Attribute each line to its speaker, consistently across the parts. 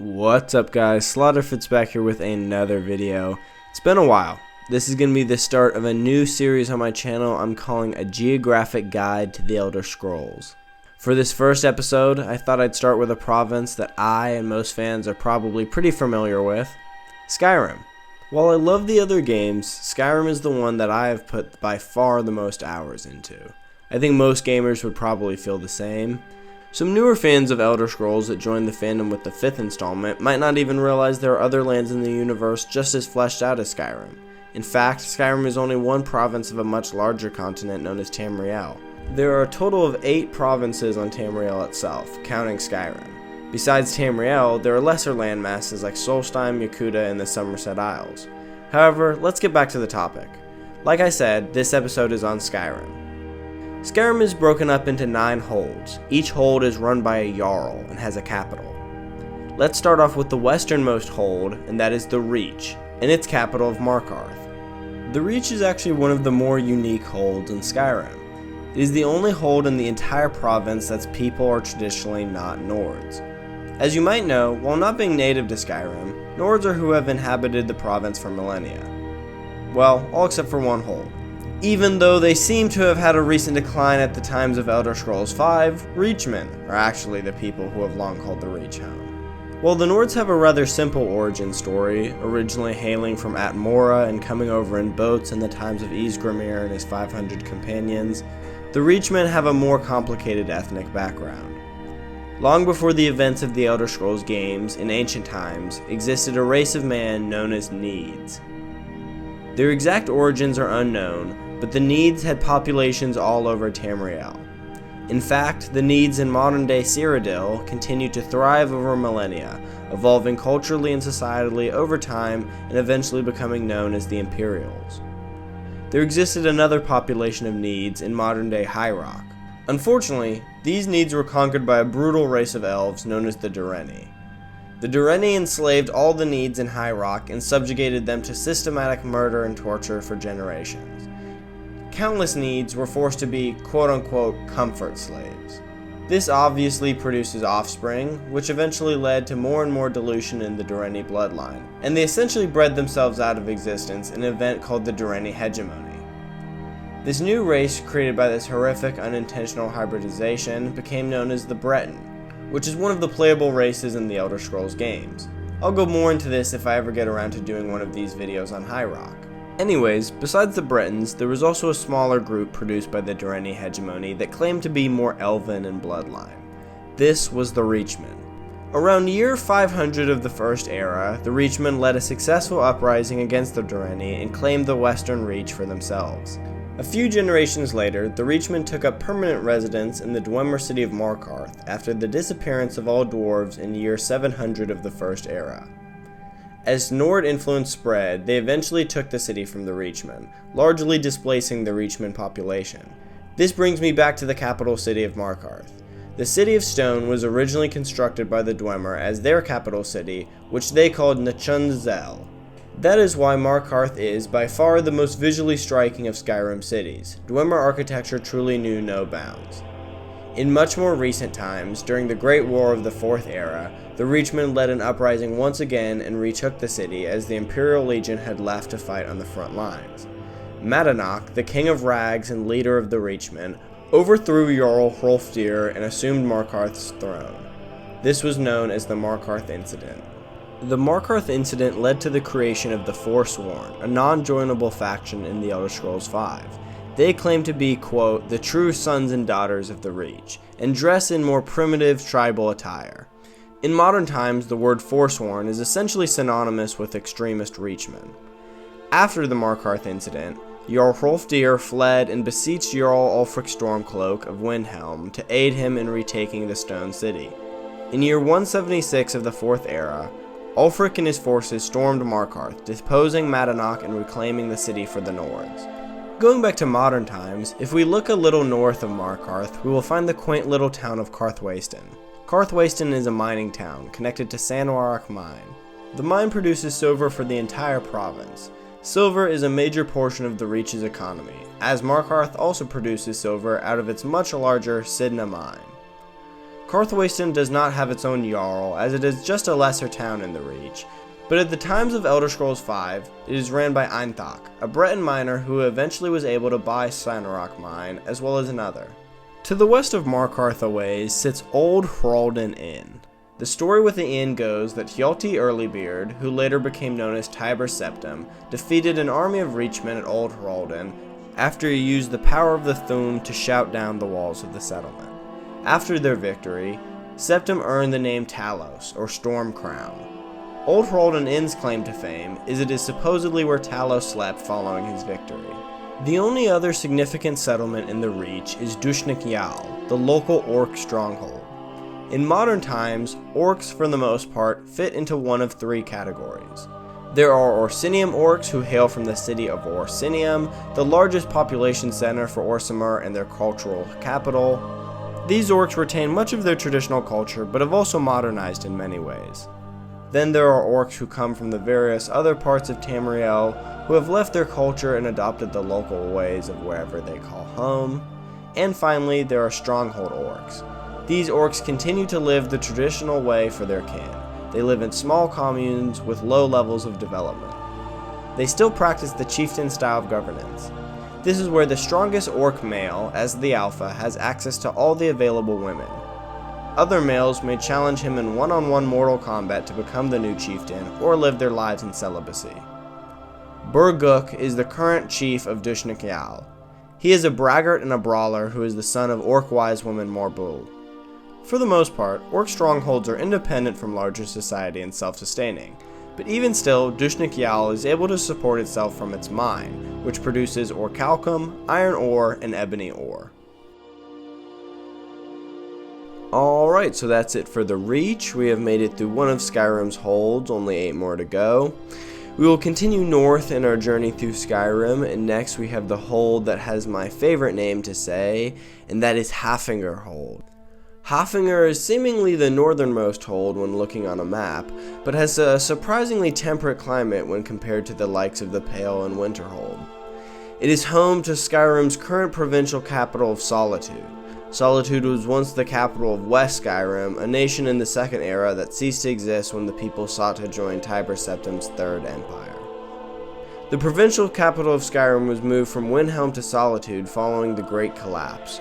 Speaker 1: What's up guys, Slaughterfit's back here with another video. It's been a while. This is going to be the start of a new series on my channel I'm calling A Geographic Guide to the Elder Scrolls. For this first episode, I thought I'd start with a province that I and most fans are probably pretty familiar with, Skyrim. While I love the other games, Skyrim is the one that I have put by far the most hours into. I think most gamers would probably feel the same. Some newer fans of Elder Scrolls that joined the fandom with the 5th installment might not even realize there are other lands in the universe just as fleshed out as Skyrim. In fact, Skyrim is only one province of a much larger continent known as Tamriel. There are a total of 8 provinces on Tamriel itself, counting Skyrim. Besides Tamriel, there are lesser landmasses like Solstheim, Yakuta, and the Somerset Isles. However, let's get back to the topic. Like I said, this episode is on Skyrim. Skyrim is broken up into 9 holds. Each hold is run by a Jarl and has a capital. Let's start off with the westernmost hold, and that is the Reach, and its capital of Markarth. The Reach is actually one of the more unique holds in Skyrim. It is the only hold in the entire province that's people are traditionally not Nords. As you might know, while not being native to Skyrim, Nords are who have inhabited the province for millennia. Well, all except for one hold. Even though they seem to have had a recent decline at the times of Elder Scrolls V, Reachmen are actually the people who have long called the Reach home. While the Nords have a rather simple origin story, originally hailing from Atmora and coming over in boats in the times of Ysgramir and his 500 companions, the Reachmen have a more complicated ethnic background. Long before the events of the Elder Scrolls games, in ancient times, existed a race of man known as Needs. Their exact origins are unknown, but the Needs had populations all over Tamriel. In fact, the Needs in modern-day Cyrodiil continued to thrive over millennia, evolving culturally and societally over time and eventually becoming known as the Imperials. There existed another population of Needs in modern-day High Rock. Unfortunately, these Needs were conquered by a brutal race of elves known as the Dureni. The Dureni enslaved all the Needs in High Rock and subjugated them to systematic murder and torture for generations. Countless Needs were forced to be quote-unquote comfort slaves. This obviously produces offspring, which eventually led to more and more dilution in the Dureni bloodline, and they essentially bred themselves out of existence in an event called the Dureni hegemony. This new race created by this horrific unintentional hybridization became known as the Breton, which is one of the playable races in the Elder Scrolls games. I'll go more into this if I ever get around to doing one of these videos on High Rock. Anyways, besides the Bretons, there was also a smaller group produced by the Dureni hegemony that claimed to be more elven in bloodline. This was the Reachmen. Around year 500 of the First Era, the Reachmen led a successful uprising against the Dureni and claimed the Western Reach for themselves. A few generations later, the Reachmen took up permanent residence in the Dwemer city of Markarth after the disappearance of all dwarves in year 700 of the First Era. As Nord influence spread, they eventually took the city from the Reachmen, largely displacing the Reachmen population. This brings me back to the capital city of Markarth. The City of Stone was originally constructed by the Dwemer as their capital city, which they called Nachunzel. That is why Markarth is, by far, the most visually striking of Skyrim cities. Dwemer architecture truly knew no bounds. In much more recent times, during the Great War of the Fourth Era, the Reachmen led an uprising once again and retook the city as the Imperial Legion had left to fight on the front lines. Madanach, the King of Rags and leader of the Reachmen, overthrew Jarl Hrolfdir and assumed Markarth's throne. This was known as the Markarth Incident. The Markarth Incident led to the creation of the Forsworn, a non-joinable faction in the Elder Scrolls V. They claim to be, quote, the true sons and daughters of the Reach, and dress in more primitive tribal attire. In modern times, the word Forsworn is essentially synonymous with extremist Reachmen. After the Markarth Incident, Jarl Hrolfdir fled and beseeched Jarl Ulfric Stormcloak of Windhelm to aid him in retaking the Stone City. In year 176 of the Fourth Era, Ulfric and his forces stormed Markarth, deposing Madanach and reclaiming the city for the Nords. Going back to modern times, if we look a little north of Markarth, we will find the quaint little town of Karthwasten. Karthwasten is a mining town, connected to Sanorak Mine. The mine produces silver for the entire province. Silver is a major portion of the Reach's economy, as Markarth also produces silver out of its much larger Sidna mine. Karthwasten does not have its own Jarl, as it is just a lesser town in the Reach, but at the times of Elder Scrolls V, it is ran by Einthok, a Breton miner who eventually was able to buy Sinorok Mine, as well as another. To the west of Markarth Ways sits Old Hroldan Inn. The story with the inn goes that Hjalti Earlybeard, who later became known as Tiber Septim, defeated an army of Reachmen at Old Hroldan after he used the power of the Thu'um to shout down the walls of the settlement. After their victory, Septim earned the name Talos, or Storm Crown. Old Hroldan Inn's claim to fame is it is supposedly where Talos slept following his victory. The only other significant settlement in the Reach is Dushnik Jarl, the local orc stronghold. In modern times, orcs for the most part fit into one of three categories. There are Orsinium orcs who hail from the city of Orsinium, the largest population center for Orsimer and their cultural capital. These orcs retain much of their traditional culture but have also modernized in many ways. Then there are orcs who come from the various other parts of Tamriel who have left their culture and adopted the local ways of wherever they call home. And finally, there are stronghold orcs. These orcs continue to live the traditional way for their kin. They live in small communes with low levels of development. They still practice the chieftain style of governance. This is where the strongest orc male, as the alpha, has access to all the available women. Other males may challenge him in one-on-one mortal combat to become the new chieftain or live their lives in celibacy. Burguk is the current chief of Dushnik Jarl. He is a braggart and a brawler who is the son of orc wise woman Morbul. For the most part, orc strongholds are independent from larger society and self-sustaining, but even still, Dushnik Jarl is able to support itself from its mine, which produces orichalcum, iron ore, and ebony ore. Alright, so that's it for the Reach. We have made it through one of Skyrim's holds, only 8 more to go. We will continue north in our journey through Skyrim, and next we have the hold that has my favorite name to say, and that is Haafingar hold. Haafingar is seemingly the northernmost hold when looking on a map, but has a surprisingly temperate climate when compared to the likes of the Pale and Winterhold. It is home to Skyrim's current provincial capital of Solitude. Solitude was once the capital of West Skyrim, a nation in the Second Era that ceased to exist when the people sought to join Tiber Septim's Third Empire. The provincial capital of Skyrim was moved from Windhelm to Solitude following the Great Collapse.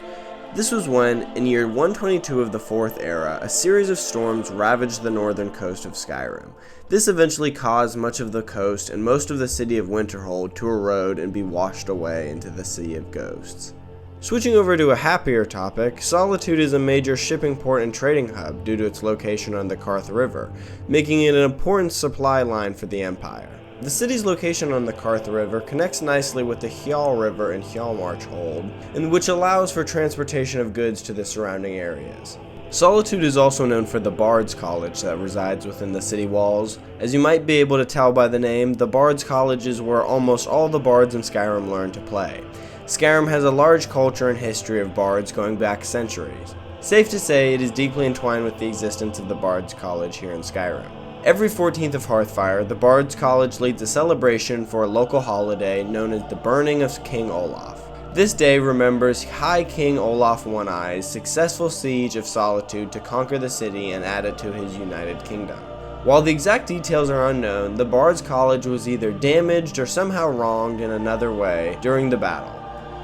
Speaker 1: This was when, in year 122 of the Fourth Era, a series of storms ravaged the northern coast of Skyrim. This eventually caused much of the coast and most of the city of Winterhold to erode and be washed away into the Sea of Ghosts. Switching over to a happier topic, Solitude is a major shipping port and trading hub due to its location on the Karth River, making it an important supply line for the Empire. The city's location on the Karth River connects nicely with the Hjal River and Hjaalmarch hold, and which allows for transportation of goods to the surrounding areas. Solitude is also known for the Bard's College that resides within the city walls. As you might be able to tell by the name, the Bard's College is where almost all the bards in Skyrim learn to play. Skyrim has a large culture and history of bards going back centuries. Safe to say, it is deeply entwined with the existence of the Bard's College here in Skyrim. Every 14th of Hearthfire, the Bard's College leads a celebration for a local holiday known as the Burning of King Olaf. This day remembers High King Olaf One-Eye's successful siege of Solitude to conquer the city and add it to his united kingdom. While the exact details are unknown, the Bard's College was either damaged or somehow wronged in another way during the battle.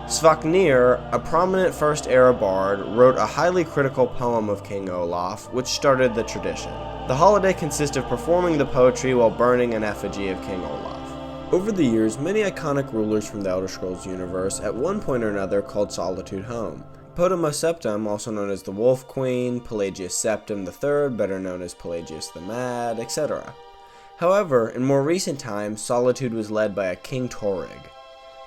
Speaker 1: Svaknir, a prominent First Era bard, wrote a highly critical poem of King Olaf, which started the tradition. The holiday consists of performing the poetry while burning an effigy of King Olaf. Over the years, many iconic rulers from the Elder Scrolls universe at one point or another called Solitude home. Podemos Septim, also known as the Wolf Queen, Pelagius Septim III, better known as Pelagius the Mad, etc. However, in more recent times, Solitude was led by a King Torrig.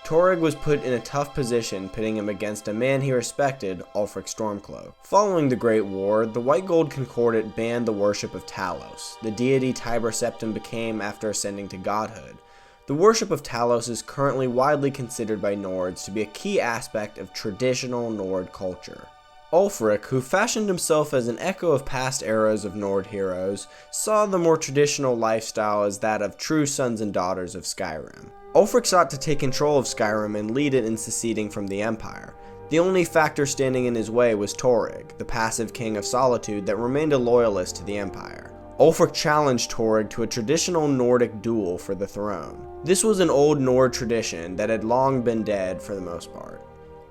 Speaker 1: Torrig was put in a tough position, pitting him against a man he respected, Ulfric Stormcloak. Following the Great War, the White Gold Concordat banned the worship of Talos, the deity Tiber Septim became after ascending to godhood. The worship of Talos is currently widely considered by Nords to be a key aspect of traditional Nord culture. Ulfric, who fashioned himself as an echo of past eras of Nord heroes, saw the more traditional lifestyle as that of true sons and daughters of Skyrim. Ulfric sought to take control of Skyrim and lead it in seceding from the Empire. The only factor standing in his way was Torrig, the passive king of solitude that remained a loyalist to the Empire. Ulfric challenged Torrig to a traditional Nordic duel for the throne. This was an old Nord tradition that had long been dead for the most part.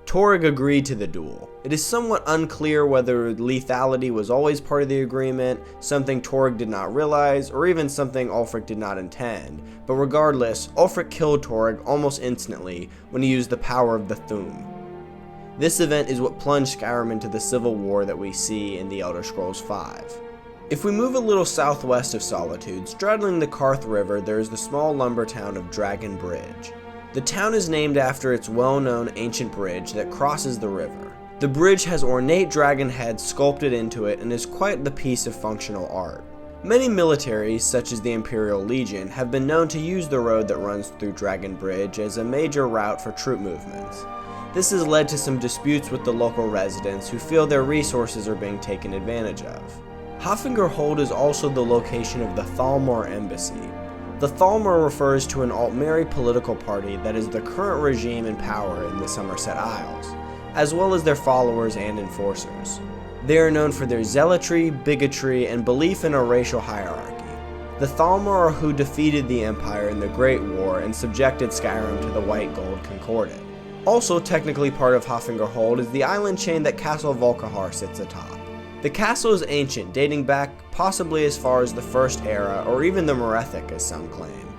Speaker 1: Torrig agreed to the duel. It is somewhat unclear whether lethality was always part of the agreement, something Torrig did not realize, or even something Ulfric did not intend, but regardless, Ulfric killed Torrig almost instantly when he used the power of the Thu'um. This event is what plunged Skyrim into the civil war that we see in The Elder Scrolls V. If we move a little southwest of Solitude, straddling the Karth River, there is the small lumber town of Dragon Bridge. The town is named after its well-known ancient bridge that crosses the river. The bridge has ornate dragon heads sculpted into it and is quite the piece of functional art. Many militaries, such as the Imperial Legion, have been known to use the road that runs through Dragon Bridge as a major route for troop movements. This has led to some disputes with the local residents who feel their resources are being taken advantage of. Haafingar Hold is also the location of the Hjaalmarch embassy. The Hjaalmarch refers to an Altmeri political party that is the current regime in power in the Somerset Isles, as well as their followers and enforcers. They are known for their zealotry, bigotry, and belief in a racial hierarchy. The Hjaalmarch are who defeated the Empire in the Great War and subjected Skyrim to the White Gold Concordat. Also technically part of Haafingar Hold is the island chain that Castle Volkihar sits atop. The castle is ancient, dating back possibly as far as the First Era, or even the Merethic as some claim.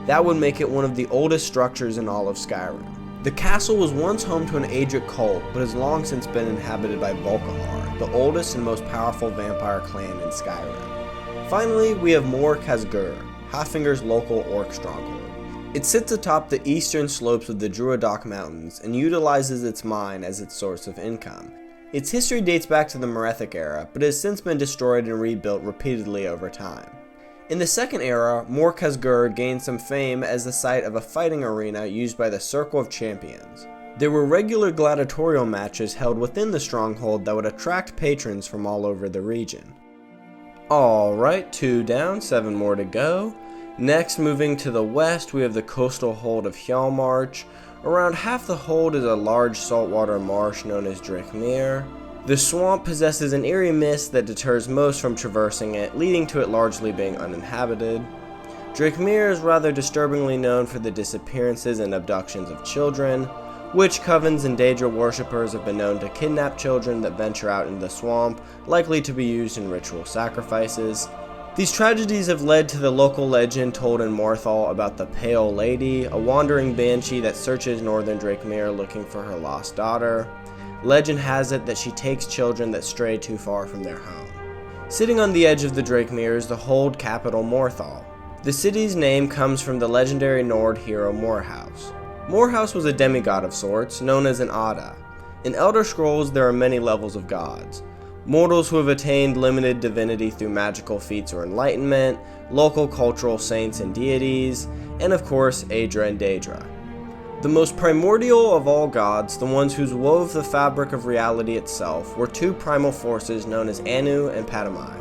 Speaker 1: That would make it one of the oldest structures in all of Skyrim. The castle was once home to an Aedric cult, but has long since been inhabited by Volkihar, the oldest and most powerful vampire clan in Skyrim. Finally, we have Mor Khazgur, Haafingar's local orc stronghold. It sits atop the eastern slopes of the Druidok Mountains and utilizes its mine as its source of income. Its history dates back to the Merethic era, but has since been destroyed and rebuilt repeatedly over time. In the Second Era, Mor Khazgur gained some fame as the site of a fighting arena used by the Circle of Champions. There were regular gladiatorial matches held within the stronghold that would attract patrons from all over the region. Alright, 2 down, 7 more to go. Next, moving to the west, we have the coastal hold of Hjaalmarch. Around half the hold is a large saltwater marsh known as Drakemere. The swamp possesses an eerie mist that deters most from traversing it, leading to it largely being uninhabited. Drakemere is rather disturbingly known for the disappearances and abductions of children. Witch covens and Daedra worshippers have been known to kidnap children that venture out into the swamp, likely to be used in ritual sacrifices. These tragedies have led to the local legend told in Morthal about the Pale Lady, a wandering banshee that searches northern Drakemere looking for her lost daughter. Legend has it that she takes children that stray too far from their home. Sitting on the edge of the Drakemere is the hold capital Morthal. The city's name comes from the legendary Nord hero Morhaus. Morhaus was a demigod of sorts, known as an Ada. In Elder Scrolls there are many levels of gods. Mortals who have attained limited divinity through magical feats or enlightenment, local cultural saints and deities, and of course, Aedra and Daedra. The most primordial of all gods, the ones who wove the fabric of reality itself, were two primal forces known as Anu and Padamai.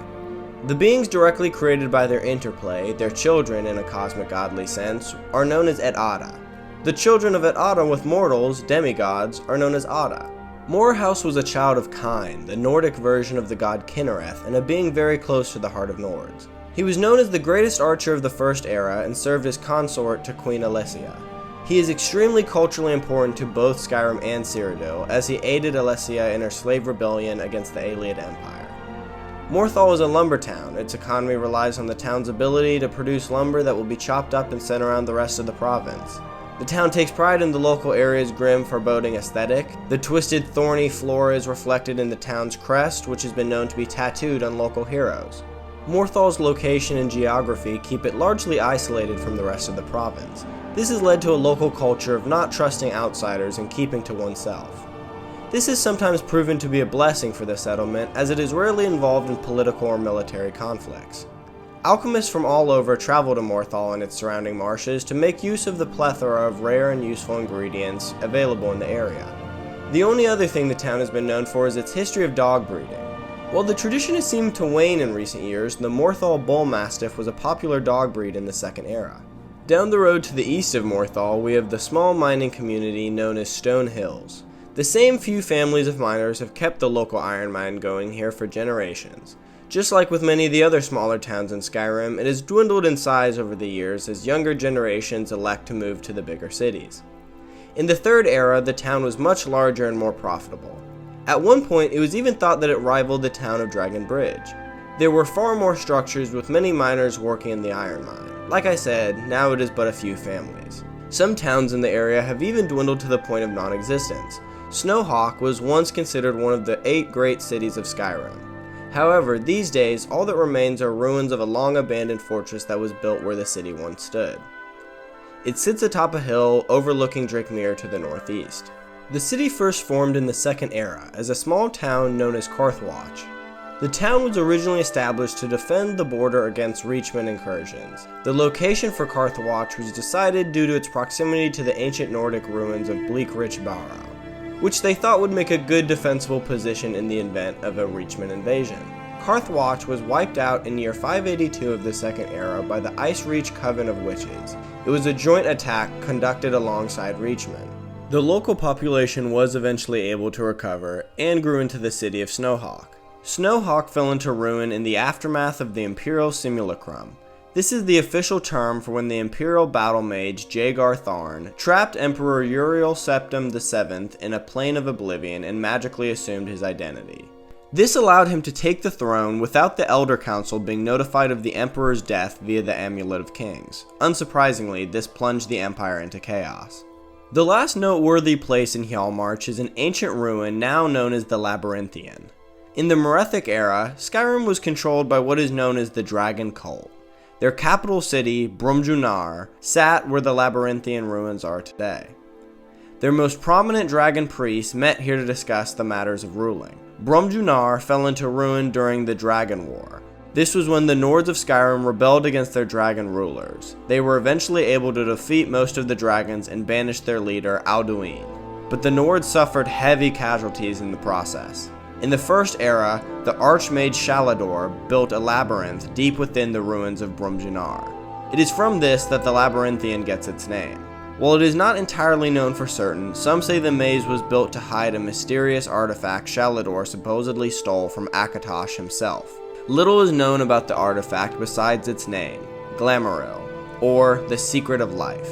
Speaker 1: The beings directly created by their interplay, their children in a cosmic godly sense, are known as Et Ada. The children of Et Ada with mortals, demigods, are known as Ada. Morhaus was a child of Kine, the Nordic version of the god Kinnereth, and a being very close to the heart of Nords. He was known as the greatest archer of the First Era and served as consort to Queen Alessia. He is extremely culturally important to both Skyrim and Cyrodiil, as he aided Alessia in her slave rebellion against the Ayleid Empire. Morthal is a lumber town. Its economy relies on the town's ability to produce lumber that will be chopped up and sent around the rest of the province. The town takes pride in the local area's grim, foreboding aesthetic. The twisted, thorny flora is reflected in the town's crest, which has been known to be tattooed on local heroes. Morthal's location and geography keep it largely isolated from the rest of the province. This has led to a local culture of not trusting outsiders and keeping to oneself. This has sometimes proven to be a blessing for the settlement, as it is rarely involved in political or military conflicts. Alchemists from all over travel to Morthal and its surrounding marshes to make use of the plethora of rare and useful ingredients available in the area. The only other thing the town has been known for is its history of dog breeding. While the tradition has seemed to wane in recent years, the Morthal Bull Mastiff was a popular dog breed in the Second Era. Down the road to the east of Morthal, we have the small mining community known as Stone Hills. The same few families of miners have kept the local iron mine going here for generations. Just like with many of the other smaller towns in Skyrim, it has dwindled in size over the years as younger generations elect to move to the bigger cities. In the Third Era, the town was much larger and more profitable. At one point, it was even thought that it rivaled the town of Dragon Bridge. There were far more structures with many miners working in the iron mine. Like I said, now it is but a few families. Some towns in the area have even dwindled to the point of non-existence. Snowhawk was once considered one of the 8 great cities of Skyrim. However, these days, all that remains are ruins of a long abandoned fortress that was built where the city once stood. It sits atop a hill overlooking Drakemere to the northeast. The city first formed in the Second Era as a small town known as Carthwatch. The town was originally established to defend the border against Reachman incursions. The location for Carthwatch was decided due to its proximity to the ancient Nordic ruins of Bleakridge Barrow, which they thought would make a good defensible position in the event of a Reachman invasion. Carthwatch was wiped out in year 582 of the Second Era by the Ice Reach Coven of Witches. It was a joint attack conducted alongside Reachman. The local population was eventually able to recover and grew into the city of Snowhawk. Snowhawk fell into ruin in the aftermath of the Imperial Simulacrum. This is the official term for when the Imperial battle mage Jagar Tharn trapped Emperor Uriel Septim VII in a plane of oblivion and magically assumed his identity. This allowed him to take the throne without the Elder Council being notified of the Emperor's death via the Amulet of Kings. Unsurprisingly, this plunged the Empire into chaos. The last noteworthy place in Hjaalmarch is an ancient ruin now known as the Labyrinthian. In the Merethic era, Skyrim was controlled by what is known as the Dragon Cult. Their capital city, Brumjunar, sat where the Labyrinthian ruins are today. Their most prominent dragon priests met here to discuss the matters of ruling. Brumjunar fell into ruin during the Dragon War. This was when the Nords of Skyrim rebelled against their dragon rulers. They were eventually able to defeat most of the dragons and banish their leader, Alduin, but the Nords suffered heavy casualties in the process. In the First Era, the Archmage Shalador built a labyrinth deep within the ruins of Brumjunar. It is from this that the Labyrinthian gets its name. While it is not entirely known for certain, some say the maze was built to hide a mysterious artifact Shalador supposedly stole from Akatosh himself. Little is known about the artifact besides its name, Glamouril, or the Secret of Life.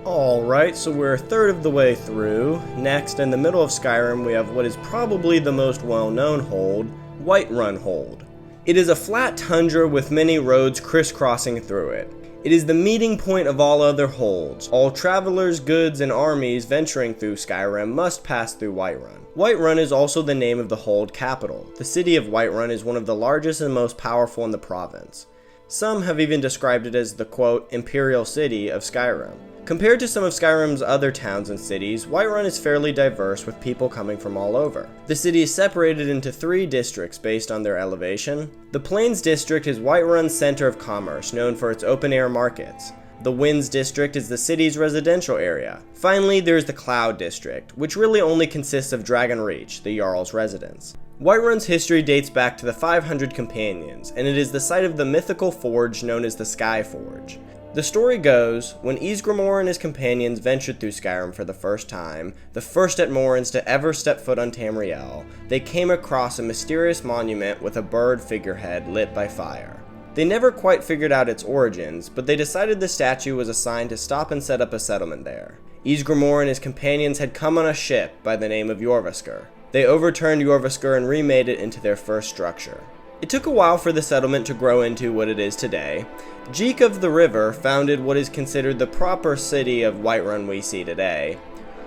Speaker 1: Alright, so we're a third of the way through. Next, in the middle of Skyrim, we have what is probably the most well-known hold, Whiterun Hold. It is a flat tundra with many roads crisscrossing through it. It is the meeting point of all other holds. All travelers, goods, and armies venturing through Skyrim must pass through Whiterun. Whiterun is also the name of the hold capital. The city of Whiterun is one of the largest and most powerful in the province. Some have even described it as the, quote, imperial city of Skyrim. Compared to some of Skyrim's other towns and cities, Whiterun is fairly diverse with people coming from all over. The city is separated into 3 districts based on their elevation. The Plains District is Whiterun's center of commerce, known for its open-air markets. The Winds District is the city's residential area. Finally, there is the Cloud District, which really only consists of Dragonreach, the Jarl's residence. Whiterun's history dates back to the 500 Companions, and it is the site of the mythical forge known as the Sky Forge. The story goes, when Ysgramor and his companions ventured through Skyrim for the first time, the first Atmorans to ever step foot on Tamriel, they came across a mysterious monument with a bird figurehead lit by fire. They never quite figured out its origins, but they decided the statue was a sign to stop and set up a settlement there. Ysgramor and his companions had come on a ship by the name of Jorrvaskr. They overturned Jorrvaskr and remade it into their first structure. It took a while for the settlement to grow into what it is today. Jeek of the River founded what is considered the proper city of Whiterun we see today.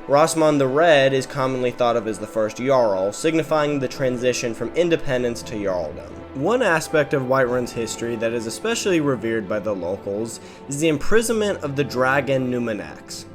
Speaker 1: Rosmond the Red is commonly thought of as the first Jarl, signifying the transition from independence to Jarldom. One aspect of Whiterun's history that is especially revered by the locals is the imprisonment of the dragon Numenex.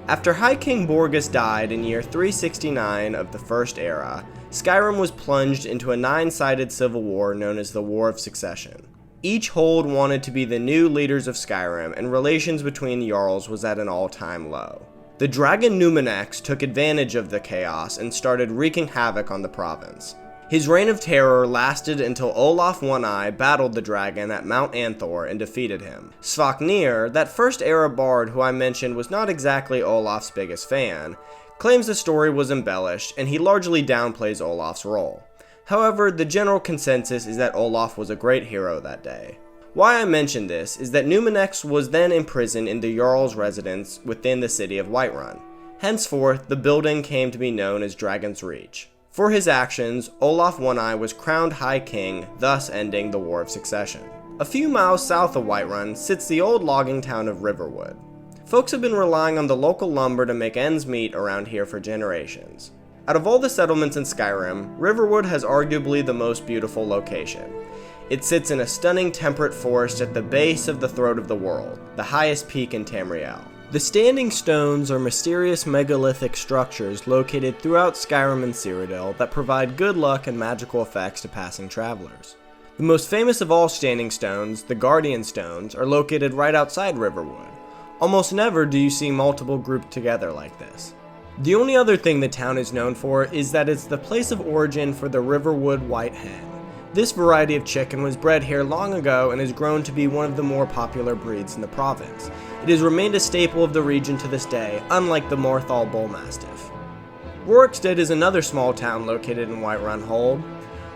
Speaker 1: After High King Borgus died in year 369 of the First Era, Skyrim was plunged into a 9-sided civil war known as the War of Succession. Each hold wanted to be the new leaders of Skyrim, and relations between the Jarls was at an all-time low. The dragon Numenex took advantage of the chaos and started wreaking havoc on the province. His reign of terror lasted until Olaf One-Eye battled the dragon at Mount Anthor and defeated him. Svafnir, that first era bard who I mentioned was not exactly Olaf's biggest fan, claims the story was embellished, and he largely downplays Olaf's role. However, the general consensus is that Olaf was a great hero that day. Why I mention this is that Numinex was then imprisoned in the Jarl's residence within the city of Whiterun. Henceforth, the building came to be known as Dragon's Reach. For his actions, Olaf One-Eye was crowned High King, thus ending the War of Succession. A few miles south of Whiterun sits the old logging town of Riverwood. Folks have been relying on the local lumber to make ends meet around here for generations. Out of all the settlements in Skyrim, Riverwood has arguably the most beautiful location. It sits in a stunning temperate forest at the base of the Throat of the World, the highest peak in Tamriel. The Standing Stones are mysterious megalithic structures located throughout Skyrim and Cyrodiil that provide good luck and magical effects to passing travelers. The most famous of all Standing Stones, the Guardian Stones, are located right outside Riverwood. Almost never do you see multiple grouped together like this. The only other thing the town is known for is that it's the place of origin for the Riverwood White Hen. This variety of chicken was bred here long ago and has grown to be one of the more popular breeds in the province. It has remained a staple of the region to this day, unlike the Morthal Bull Mastiff. Rorikstead is another small town located in Whiterun Hold.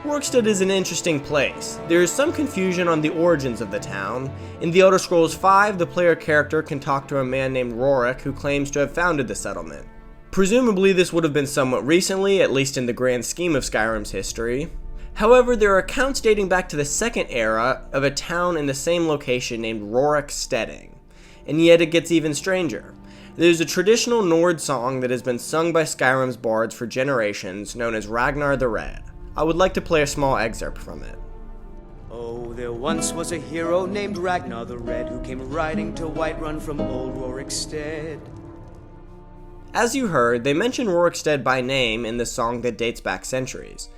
Speaker 1: Rorikstead is an interesting place. There is some confusion on the origins of the town. In The Elder Scrolls V, the player character can talk to a man named Rorik who claims to have founded the settlement. Presumably this would have been somewhat recently, at least in the grand scheme of Skyrim's history. However, there are accounts dating back to the Second Era of a town in the same location named Roriksteading. And yet it gets even stranger. There's a traditional Nord song that has been sung by Skyrim's bards for generations, known as Ragnar the Red. I would like to play a small excerpt from it.
Speaker 2: Oh, there once was a hero named Ragnar the Red who came riding to Whiterun from old Rorikstead.
Speaker 1: As you heard, they mention Rorikstead by name in the song that dates back centuries.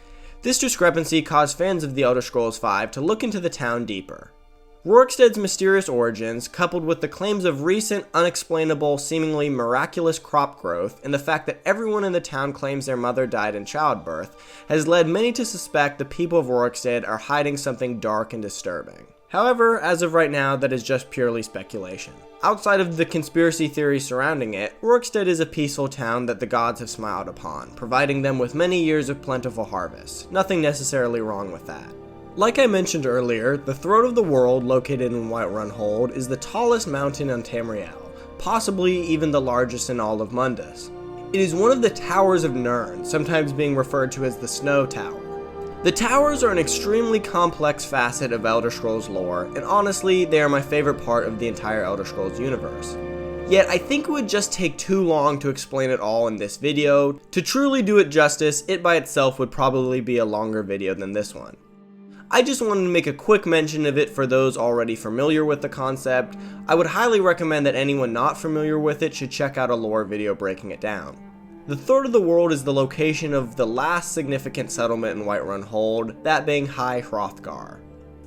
Speaker 1: This discrepancy caused fans of The Elder Scrolls V to look into the town deeper. Rorikstead's mysterious origins, coupled with the claims of recent, unexplainable, seemingly miraculous crop growth, and the fact that everyone in the town claims their mother died in childbirth, has led many to suspect the people of Rorikstead are hiding something dark and disturbing. However, as of right now, that is just purely speculation. Outside of the conspiracy theories surrounding it, Rorikstead is a peaceful town that the gods have smiled upon, providing them with many years of plentiful harvests. Nothing necessarily wrong with that. Like I mentioned earlier, the Throat of the World, located in Whiterun Hold, is the tallest mountain on Tamriel, possibly even the largest in all of Mundus. It is one of the Towers of Nirn, sometimes being referred to as the Snow Tower. The towers are an extremely complex facet of Elder Scrolls lore, and honestly, they are my favorite part of the entire Elder Scrolls universe. Yet, I think it would just take too long to explain it all in this video. To truly do it justice, it by itself would probably be a longer video than this one. I just wanted to make a quick mention of it for those already familiar with the concept. I would highly recommend that anyone not familiar with it should check out a lore video breaking it down. The Throat of the World is the location of the last significant settlement in Whiterun Hold, that being High Hrothgar.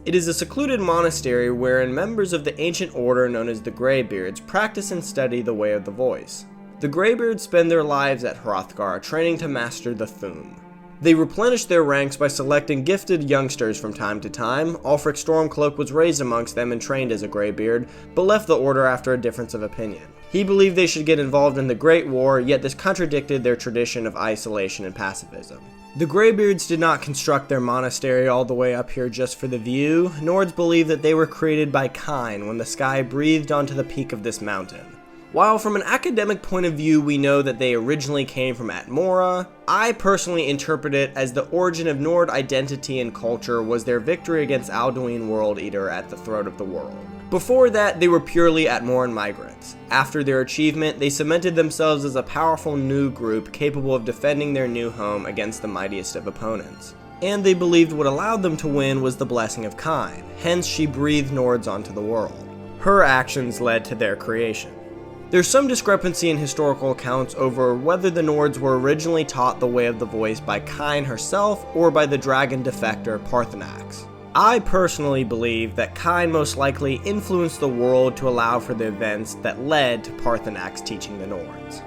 Speaker 1: It is a secluded monastery wherein members of the ancient order known as the Greybeards practice and study the Way of the Voice. The Greybeards spend their lives at Hrothgar training to master the Thu'um. They replenish their ranks by selecting gifted youngsters from time to time. Ulfric Stormcloak was raised amongst them and trained as a Greybeard, but left the order after a difference of opinion. He believed they should get involved in the Great War, yet this contradicted their tradition of isolation and pacifism. The Greybeards did not construct their monastery all the way up here just for the view. Nords believe that they were created by Kine when the sky breathed onto the peak of this mountain. While from an academic point of view we know that they originally came from Atmora, I personally interpret it as the origin of Nord identity and culture was their victory against Alduin World Eater at the Throat of the World. Before that, they were purely Atmoran migrants. After their achievement, they cemented themselves as a powerful new group capable of defending their new home against the mightiest of opponents. And they believed what allowed them to win was the blessing of Kine, hence she breathed Nords onto the world. Her actions led to their creation. There's some discrepancy in historical accounts over whether the Nords were originally taught the Way of the Voice by Kine herself or by the dragon defector Parthenax. I personally believe that Kine most likely influenced the world to allow for the events that led to Parthenax teaching the Nords.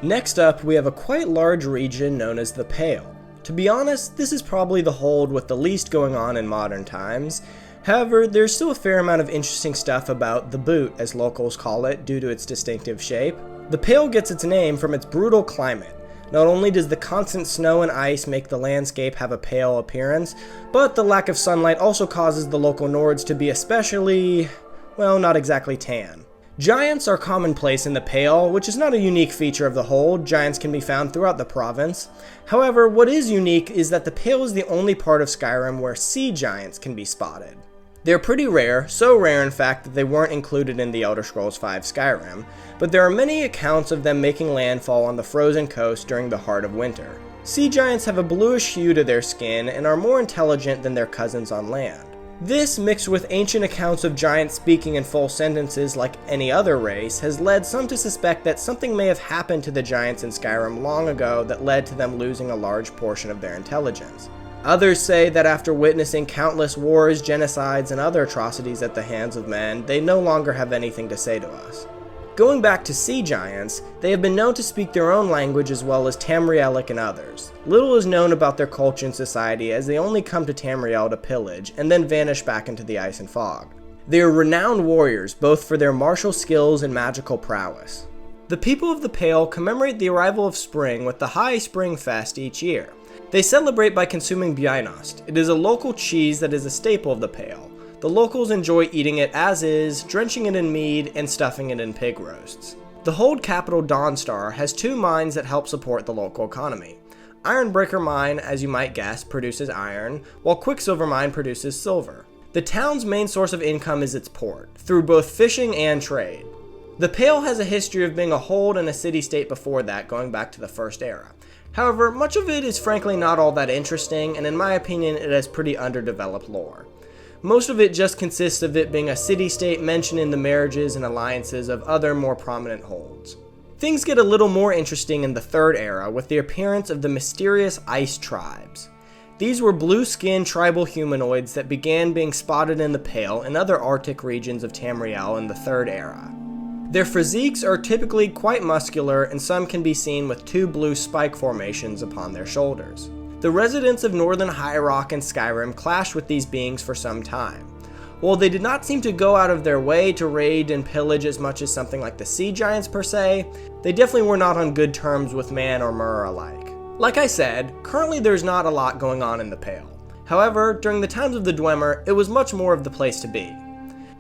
Speaker 1: Next up, we have a quite large region known as the Pale. To be honest, this is probably the hold with the least going on in modern times. However, there's still a fair amount of interesting stuff about the Boot, as locals call it, due to its distinctive shape. The Pale gets its name from its brutal climate. Not only does the constant snow and ice make the landscape have a pale appearance, but the lack of sunlight also causes the local Nords to be especially, well, not exactly tan. Giants are commonplace in the Pale, which is not a unique feature of the Hold. Giants can be found throughout the province. However, what is unique is that the Pale is the only part of Skyrim where sea giants can be spotted. They're pretty rare, so rare in fact that they weren't included in the Elder Scrolls V Skyrim, but there are many accounts of them making landfall on the frozen coast during the heart of winter. Sea giants have a bluish hue to their skin and are more intelligent than their cousins on land. This, mixed with ancient accounts of giants speaking in full sentences like any other race, has led some to suspect that something may have happened to the giants in Skyrim long ago that led to them losing a large portion of their intelligence. Others say that after witnessing countless wars, genocides, and other atrocities at the hands of men, they no longer have anything to say to us. Going back to sea giants, they have been known to speak their own language as well as Tamrielic and others. Little is known about their culture and society as they only come to Tamriel to pillage and then vanish back into the ice and fog. They are renowned warriors both for their martial skills and magical prowess. The people of the Pale commemorate the arrival of spring with the High Spring Fest each year. They celebrate by consuming bjornost. It is a local cheese that is a staple of the Pale. The locals enjoy eating it as is, drenching it in mead, and stuffing it in pig roasts. The Hold capital Dawnstar has 2 mines that help support the local economy. Ironbreaker Mine, as you might guess, produces iron, while Quicksilver Mine produces silver. The town's main source of income is its port, through both fishing and trade. The Pale has a history of being a hold and a city-state before that, going back to the First Era. However, much of it is frankly not all that interesting, and in my opinion it has pretty underdeveloped lore. Most of it just consists of it being a city-state mentioned in the marriages and alliances of other more prominent holds. Things get a little more interesting in the Third Era with the appearance of the mysterious Ice Tribes. These were blue-skinned tribal humanoids that began being spotted in the Pale and other Arctic regions of Tamriel in the Third Era. Their physiques are typically quite muscular, and some can be seen with 2 blue spike formations upon their shoulders. The residents of northern High Rock and Skyrim clashed with these beings for some time. While they did not seem to go out of their way to raid and pillage as much as something like the sea giants per se, they definitely were not on good terms with man or Mur alike. Like I said, currently there's not a lot going on in the Pale. However, during the times of the Dwemer, it was much more of the place to be.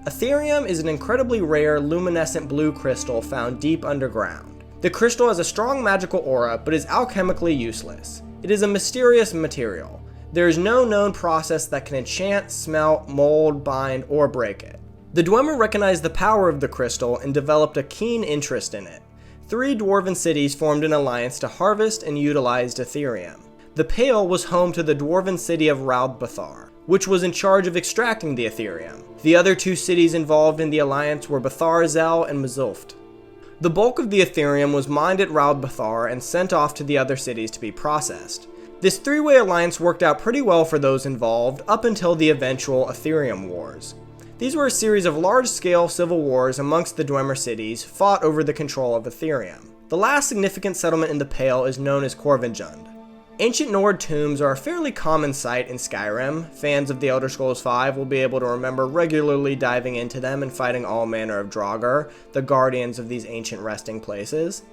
Speaker 1: Aetherium is an incredibly rare luminescent blue crystal found deep underground. The crystal has a strong magical aura, but is alchemically useless. It is a mysterious material. There is no known process that can enchant, smelt, mold, bind, or break it. The Dwemer recognized the power of the crystal and developed a keen interest in it. 3 dwarven cities formed an alliance to harvest and utilize Aetherium. The Pale was home to the dwarven city of Raudbathar, which was in charge of extracting the Aetherium. The other 2 cities involved in the alliance were Batharzel and Mazulft. The bulk of the Aetherium was mined at Raudbathar and sent off to the other cities to be processed. This 3-way alliance worked out pretty well for those involved up until the eventual Aetherium Wars. These were a series of large-scale civil wars amongst the Dwemer cities fought over the control of Aetherium. The last significant settlement in the Pale is known as Corvinjund. Ancient Nord tombs are a fairly common sight in Skyrim. Fans of the Elder Scrolls V will be able to remember regularly diving into them and fighting all manner of Draugr, the guardians of these ancient resting places.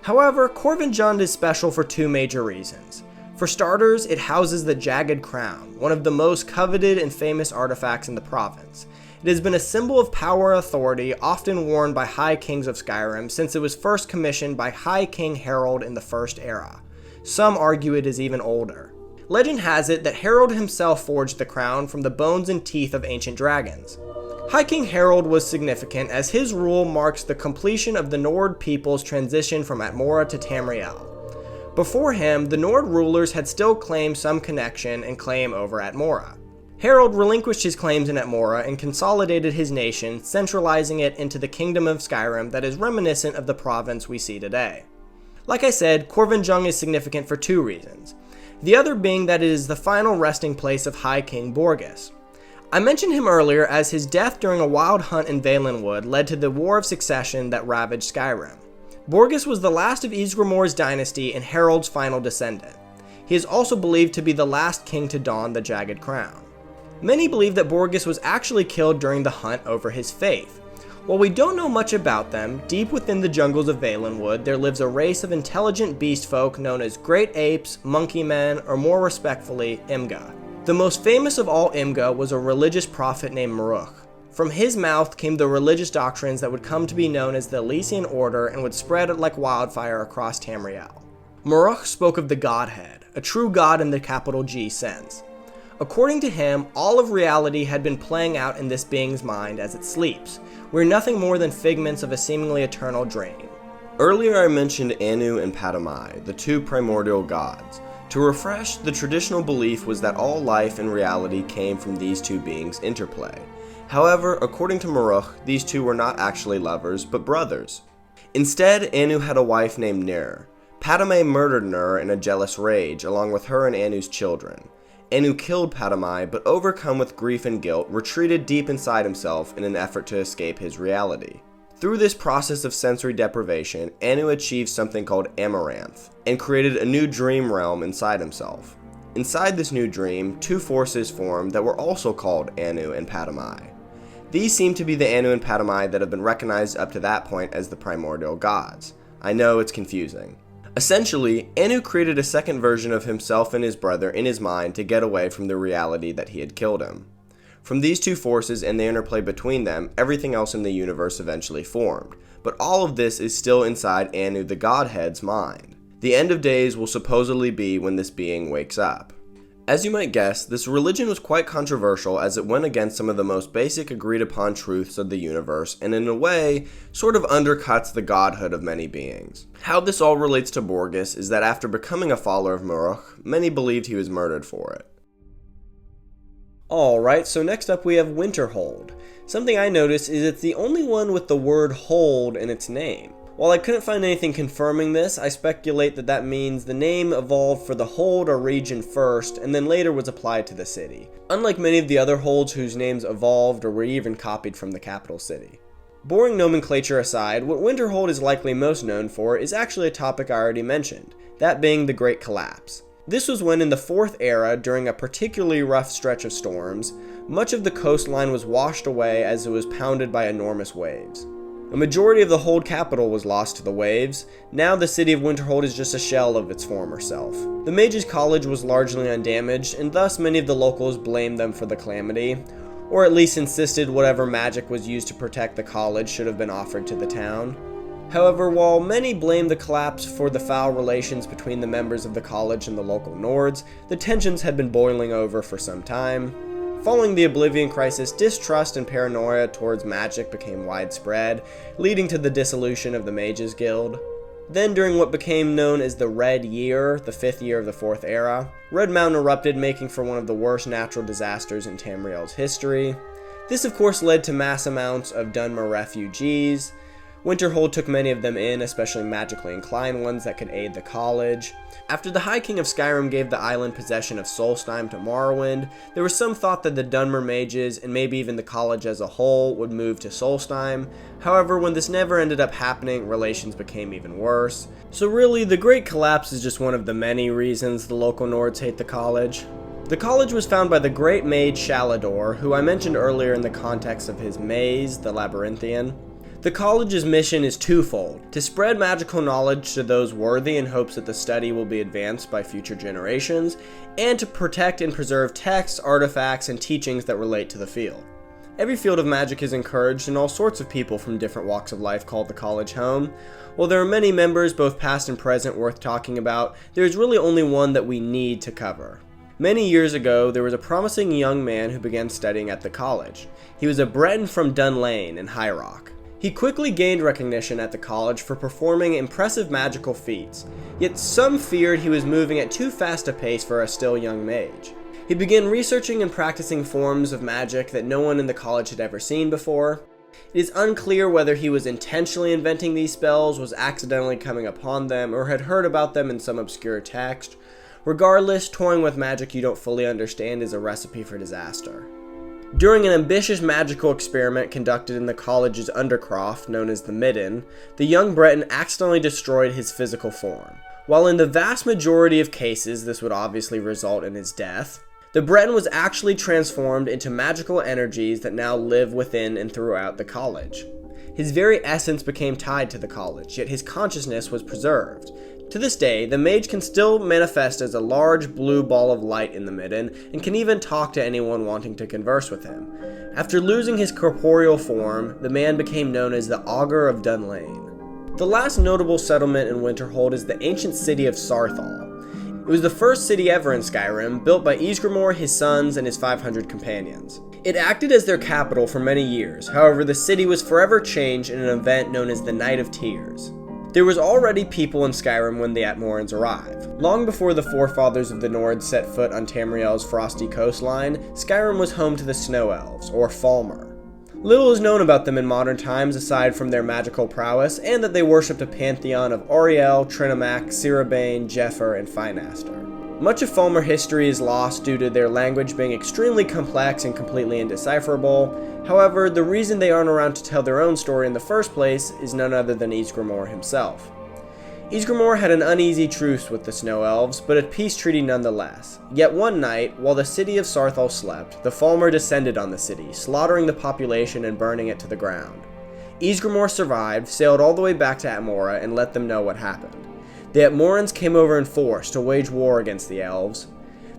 Speaker 1: However, Corvinjund is special for 2 major reasons. For starters, it houses the Jagged Crown, one of the most coveted and famous artifacts in the province. It has been a symbol of power and authority, often worn by High Kings of Skyrim since it was first commissioned by High King Harold in the First Era. Some argue it is even older. Legend has it that Harold himself forged the crown from the bones and teeth of ancient dragons. High King Harold was significant as his rule marks the completion of the Nord people's transition from Atmora to Tamriel. Before him, the Nord rulers had still claimed some connection and claim over Atmora. Harold relinquished his claims in Atmora and consolidated his nation, centralizing it into the Kingdom of Skyrim that is reminiscent of the province we see today. Like I said, Corvinjund is significant for 2 reasons. The other being that it is the final resting place of High King Borgus. I mentioned him earlier as his death during a wild hunt in Valenwood led to the War of Succession that ravaged Skyrim. Borgus was the last of Ysgramor's dynasty and Harold's final descendant. He is also believed to be the last king to don the Jagged Crown. Many believe that Borgus was actually killed during the hunt over his faith. While we don't know much about them, deep within the jungles of Valenwood there lives a race of intelligent beast folk known as great apes, monkey men, or more respectfully, Imga. The most famous of all Imga was a religious prophet named Maruk. From his mouth came the religious doctrines that would come to be known as the Elysian Order and would spread like wildfire across Tamriel. Maruk spoke of the Godhead, a true God in the capital G sense. According to him, all of reality had been playing out in this being's mind as it sleeps. We're nothing more than figments of a seemingly eternal dream.
Speaker 3: Earlier I mentioned Anu and Padamai, the two primordial gods. To refresh, the traditional belief was that all life and reality came from these two beings' interplay. However, according to Maruk, these two were not actually lovers, but brothers. Instead, Anu had a wife named Nir. Padamai murdered Nir in a jealous rage, along with her and Anu's children. Anu killed Padamai, but overcome with grief and guilt, retreated deep inside himself in an effort to escape his reality. Through this process of sensory deprivation, Anu achieved something called Amaranth, and created a new dream realm inside himself. Inside this new dream, two forces formed that were also called Anu and Padamai. These seem to be the Anu and Padamai that have been recognized up to that point as the primordial gods. I know it's confusing. Essentially, Anu created a second version of himself and his brother in his mind to get away from the reality that he had killed him. From these two forces and the interplay between them, everything else in the universe eventually formed. But all of this is still inside Anu the Godhead's mind. The end of days will supposedly be when this being wakes up. As you might guess, this religion was quite controversial as it went against some of the most basic agreed upon truths of the universe and in a way, sort of undercuts the godhood of many beings. How this all relates to Borgus is that after becoming a follower of Maruk, many believed he was murdered for it.
Speaker 1: Alright, so next up we have Winterhold. Something I noticed is it's the only one with the word hold in its name. While I couldn't find anything confirming this, I speculate that that means the name evolved for the hold or region first, and then later was applied to the city. Unlike many of the other holds whose names evolved or were even copied from the capital city. Boring nomenclature aside, what Winterhold is likely most known for is actually a topic I already mentioned, that being the Great Collapse. This was when in the Fourth Era, during a particularly rough stretch of storms, much of the coastline was washed away as it was pounded by enormous waves. A majority of the Hold capital was lost to the waves. Now the city of Winterhold is just a shell of its former self. The Mages' College was largely undamaged, and thus many of the locals blamed them for the calamity, or at least insisted whatever magic was used to protect the college should have been offered to the town. However, while many blamed the collapse for the foul relations between the members of the college and the local Nords, the tensions had been boiling over for some time. Following the Oblivion Crisis, distrust and paranoia towards magic became widespread, leading to the dissolution of the Mages Guild. Then, during what became known as the Red Year, the 5th year of the Fourth Era, Red Mountain erupted, making for one of the worst natural disasters in Tamriel's history. This of course led to mass amounts of Dunmer refugees. Winterhold took many of them in, especially magically inclined ones that could aid the college. After the High King of Skyrim gave the island possession of Solstheim to Morrowind, there was some thought that the Dunmer mages, and maybe even the college as a whole, would move to Solstheim. However, when this never ended up happening, relations became even worse. So really, the Great Collapse is just one of the many reasons the local Nords hate the college. The college was found by the great mage Shalador, who I mentioned earlier in the context of his maze, the Labyrinthian. The college's mission is twofold: to spread magical knowledge to those worthy in hopes that the study will be advanced by future generations, and to protect and preserve texts, artifacts, and teachings that relate to the field. Every field of magic is encouraged, and all sorts of people from different walks of life call the college home. While there are many members, both past and present, worth talking about, there is really only one that we need to cover. Many years ago, there was a promising young man who began studying at the college. He was a Breton from Dunlane in High Rock. He quickly gained recognition at the college for performing impressive magical feats, yet some feared he was moving at too fast a pace for a still young mage. He began researching and practicing forms of magic that no one in the college had ever seen before. It is unclear whether he was intentionally inventing these spells, was accidentally coming upon them, or had heard about them in some obscure text. Regardless, toying with magic you don't fully understand is a recipe for disaster. During an ambitious magical experiment conducted in the college's undercroft, known as the Midden, the young Breton accidentally destroyed his physical form. While in the vast majority of cases this would obviously result in his death, The Breton was actually transformed into magical energies that now live within and throughout the college. His very essence became tied to the college, yet his consciousness was preserved. To this day, the mage can still manifest as a large blue ball of light in the midden, and can even talk to anyone wanting to converse with him. After losing his corporeal form, the man became known as the Augur of Dunlane. The last notable settlement in Winterhold is the ancient city of Sarthal. It was the first city ever in Skyrim, built by Ysgramor, his sons, and his 500 companions. It acted as their capital for many years, however the city was forever changed in an event known as the Night of Tears. There was already people in Skyrim when the Atmorans arrived. Long before the forefathers of the Nords set foot on Tamriel's frosty coastline, Skyrim was home to the Snow Elves, or Falmer. Little is known about them in modern times aside from their magical prowess, and that they worshipped a pantheon of Auriel, Trinomac, Ciribane, Jeffer, and Finaster. Much of Falmer history is lost due to their language being extremely complex and completely indecipherable. However, the reason they aren't around to tell their own story in the first place is none other than Ysgramor himself. Ysgramor had an uneasy truce with the Snow Elves, but a peace treaty nonetheless. Yet one night, while the city of Sarthal slept, the Falmer descended on the city, slaughtering the population and burning it to the ground. Ysgramor survived, sailed all the way back to Atmora, and let them know what happened. The Atmorans came over in force to wage war against the elves.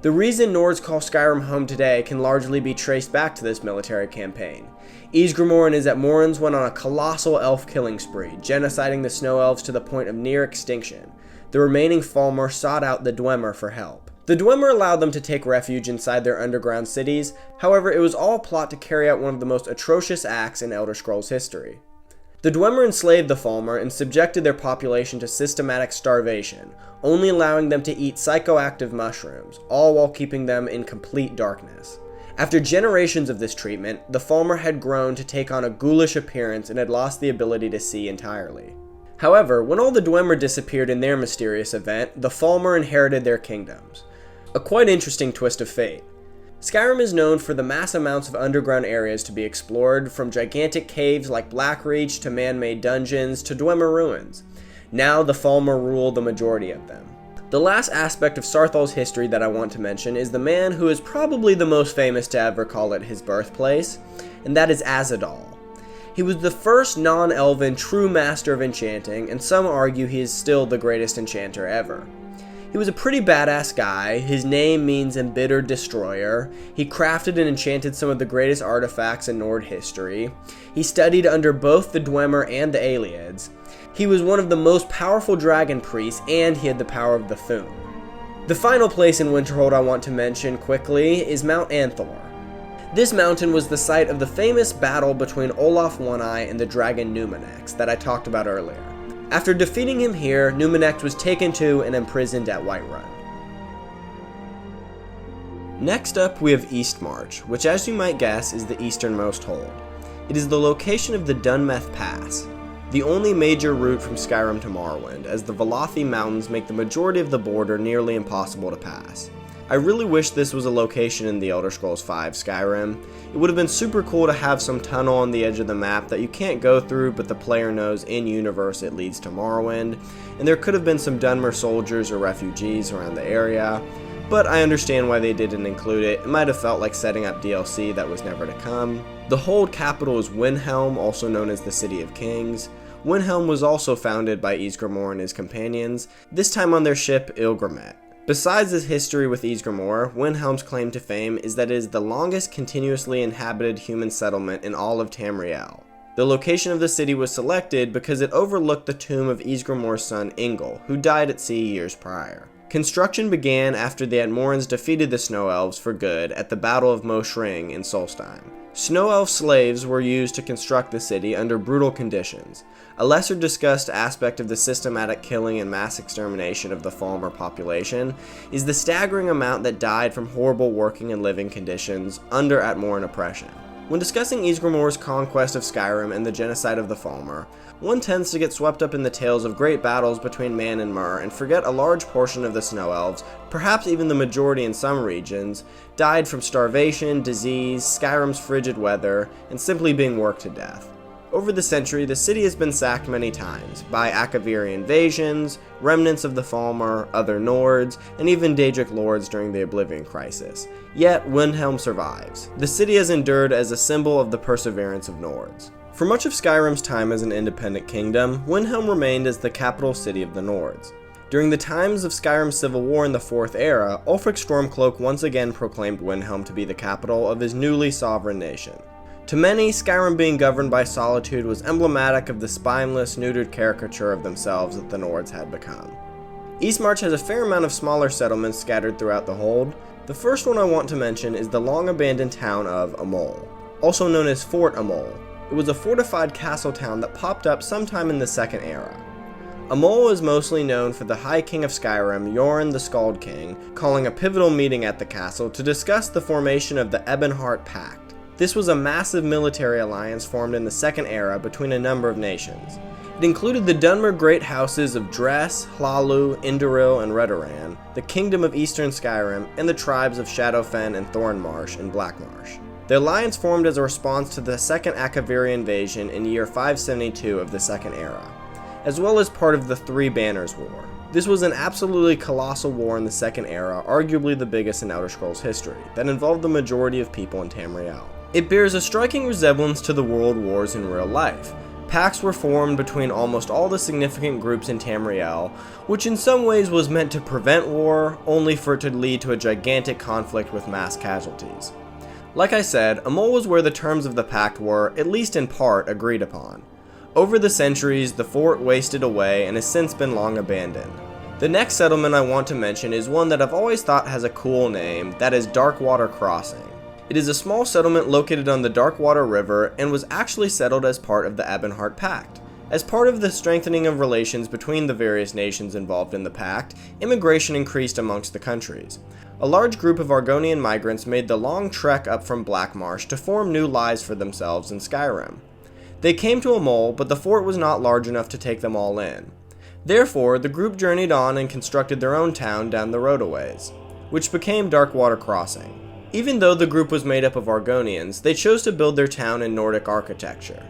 Speaker 1: The reason Nords call Skyrim home today can largely be traced back to this military campaign. Ysgramor and his Atmorans went on a colossal elf killing spree, genociding the Snow Elves to the point of near extinction. The remaining Falmer sought out the Dwemer for help. The Dwemer allowed them to take refuge inside their underground cities, however it was all a plot to carry out one of the most atrocious acts in Elder Scrolls history. The Dwemer enslaved the Falmer and subjected their population to systematic starvation, only allowing them to eat psychoactive mushrooms, all while keeping them in complete darkness. After generations of this treatment, the Falmer had grown to take on a ghoulish appearance and had lost the ability to see entirely. However, when all the Dwemer disappeared in their mysterious event, the Falmer inherited their kingdoms. A quite interesting twist of fate. Skyrim is known for the mass amounts of underground areas to be explored, from gigantic caves like Blackreach to man-made dungeons to Dwemer ruins. Now the Falmer rule the majority of them. The last aspect of Sarthal's history that I want to mention is the man who is probably the most famous to ever call it his birthplace, and that is Azadal. He was the first non-elven true master of enchanting, and some argue he is still the greatest enchanter ever. He was a pretty badass guy. His name means embittered destroyer. He crafted and enchanted some of the greatest artifacts in Nord history. He studied under both the Dwemer and the Aelids. He was one of the most powerful dragon priests, and he had the power of the Thun. The final place in Winterhold I want to mention quickly is Mount Anthor. This mountain was the site of the famous battle between Olaf One-Eye and the dragon Numenex that I talked about earlier. After defeating him here, Numenex was taken to and imprisoned at Whiterun. Next up we have Eastmarch, which as you might guess is the easternmost hold. It is the location of the Dunmeth Pass, the only major route from Skyrim to Morrowind, as the Velothi Mountains make the majority of the border nearly impossible to pass. I really wish this was a location in the Elder Scrolls V Skyrim. It would have been super cool to have some tunnel on the edge of the map that you can't go through, but the player knows in-universe it leads to Morrowind, and there could have been some Dunmer soldiers or refugees around the area, but I understand why they didn't include it. It might have felt like setting up DLC that was never to come. The hold capital is Windhelm, also known as the City of Kings. Windhelm was also founded by Ysgramor and his companions, this time on their ship Ilgrimet. Besides this history with Ysgramor, Windhelm's claim to fame is that it is the longest continuously inhabited human settlement in all of Tamriel. The location of the city was selected because it overlooked the tomb of Ysgramor's son Ingol, who died at sea years prior. Construction began after the Atmorans defeated the Snow Elves for good at the Battle of Moshring in Solstheim. Snow Elf slaves were used to construct the city under brutal conditions. A lesser discussed aspect of the systematic killing and mass extermination of the Falmer population is the staggering amount that died from horrible working and living conditions under Atmoran oppression. When discussing Ysgramor's conquest of Skyrim and the genocide of the Falmer, one tends to get swept up in the tales of great battles between Man and Mer and forget a large portion of the Snow Elves, perhaps even the majority in some regions, died from starvation, disease, Skyrim's frigid weather, and simply being worked to death.
Speaker 3: Over the century, the city has been sacked many times, by Akaviri invasions, remnants of the Falmer, other Nords, and even Daedric lords during the Oblivion Crisis. Yet, Windhelm survives. The city has endured as a symbol of the perseverance of Nords. For much of Skyrim's time as an independent kingdom, Windhelm remained as the capital city of the Nords. During the times of Skyrim's civil war in the Fourth Era, Ulfric Stormcloak once again proclaimed Windhelm to be the capital of his newly sovereign nation. To many, Skyrim being governed by solitude was emblematic of the spineless, neutered caricature of themselves that the Nords had become. Eastmarch has a fair amount of smaller settlements scattered throughout the hold. The first one I want to mention is the long-abandoned town of Amol, also known as Fort Amol. It was a fortified castle town that popped up sometime in the Second Era. Amol is mostly known for the High King of Skyrim, Yoren the Skald King, calling a pivotal meeting at the castle to discuss the formation of the Ebonheart Pact. This was a massive military alliance formed in the Second Era between a number of nations. It included the Dunmer great houses of Dress, Hlalu, Indoril, and Redoran, the Kingdom of Eastern Skyrim, and the tribes of Shadowfen and Thornmarsh and Blackmarsh. The alliance formed as a response to the Second Akaviri invasion in year 572 of the Second Era, as well as part of the Three Banners War. This was an absolutely colossal war in the Second Era, arguably the biggest in Elder Scrolls history, that involved the majority of people in Tamriel. It bears a striking resemblance to the world wars in real life. Pacts were formed between almost all the significant groups in Tamriel, which in some ways was meant to prevent war, only for it to lead to a gigantic conflict with mass casualties. Like I said, Amol was where the terms of the pact were, at least in part, agreed upon. Over the centuries, the fort wasted away and has since been long abandoned. The next settlement I want to mention is one that I've always thought has a cool name, that is Darkwater Crossing. It is a small settlement located on the Darkwater River and was actually settled as part of the Ebonheart Pact. As part of the strengthening of relations between the various nations involved in the pact, immigration increased amongst the countries. A large group of Argonian migrants made the long trek up from Blackmarsh to form new lives for themselves in Skyrim. They came to Amol, but the fort was not large enough to take them all in. Therefore, the group journeyed on and constructed their own town down the road a ways, which became Darkwater Crossing. Even though the group was made up of Argonians, they chose to build their town in Nordic architecture.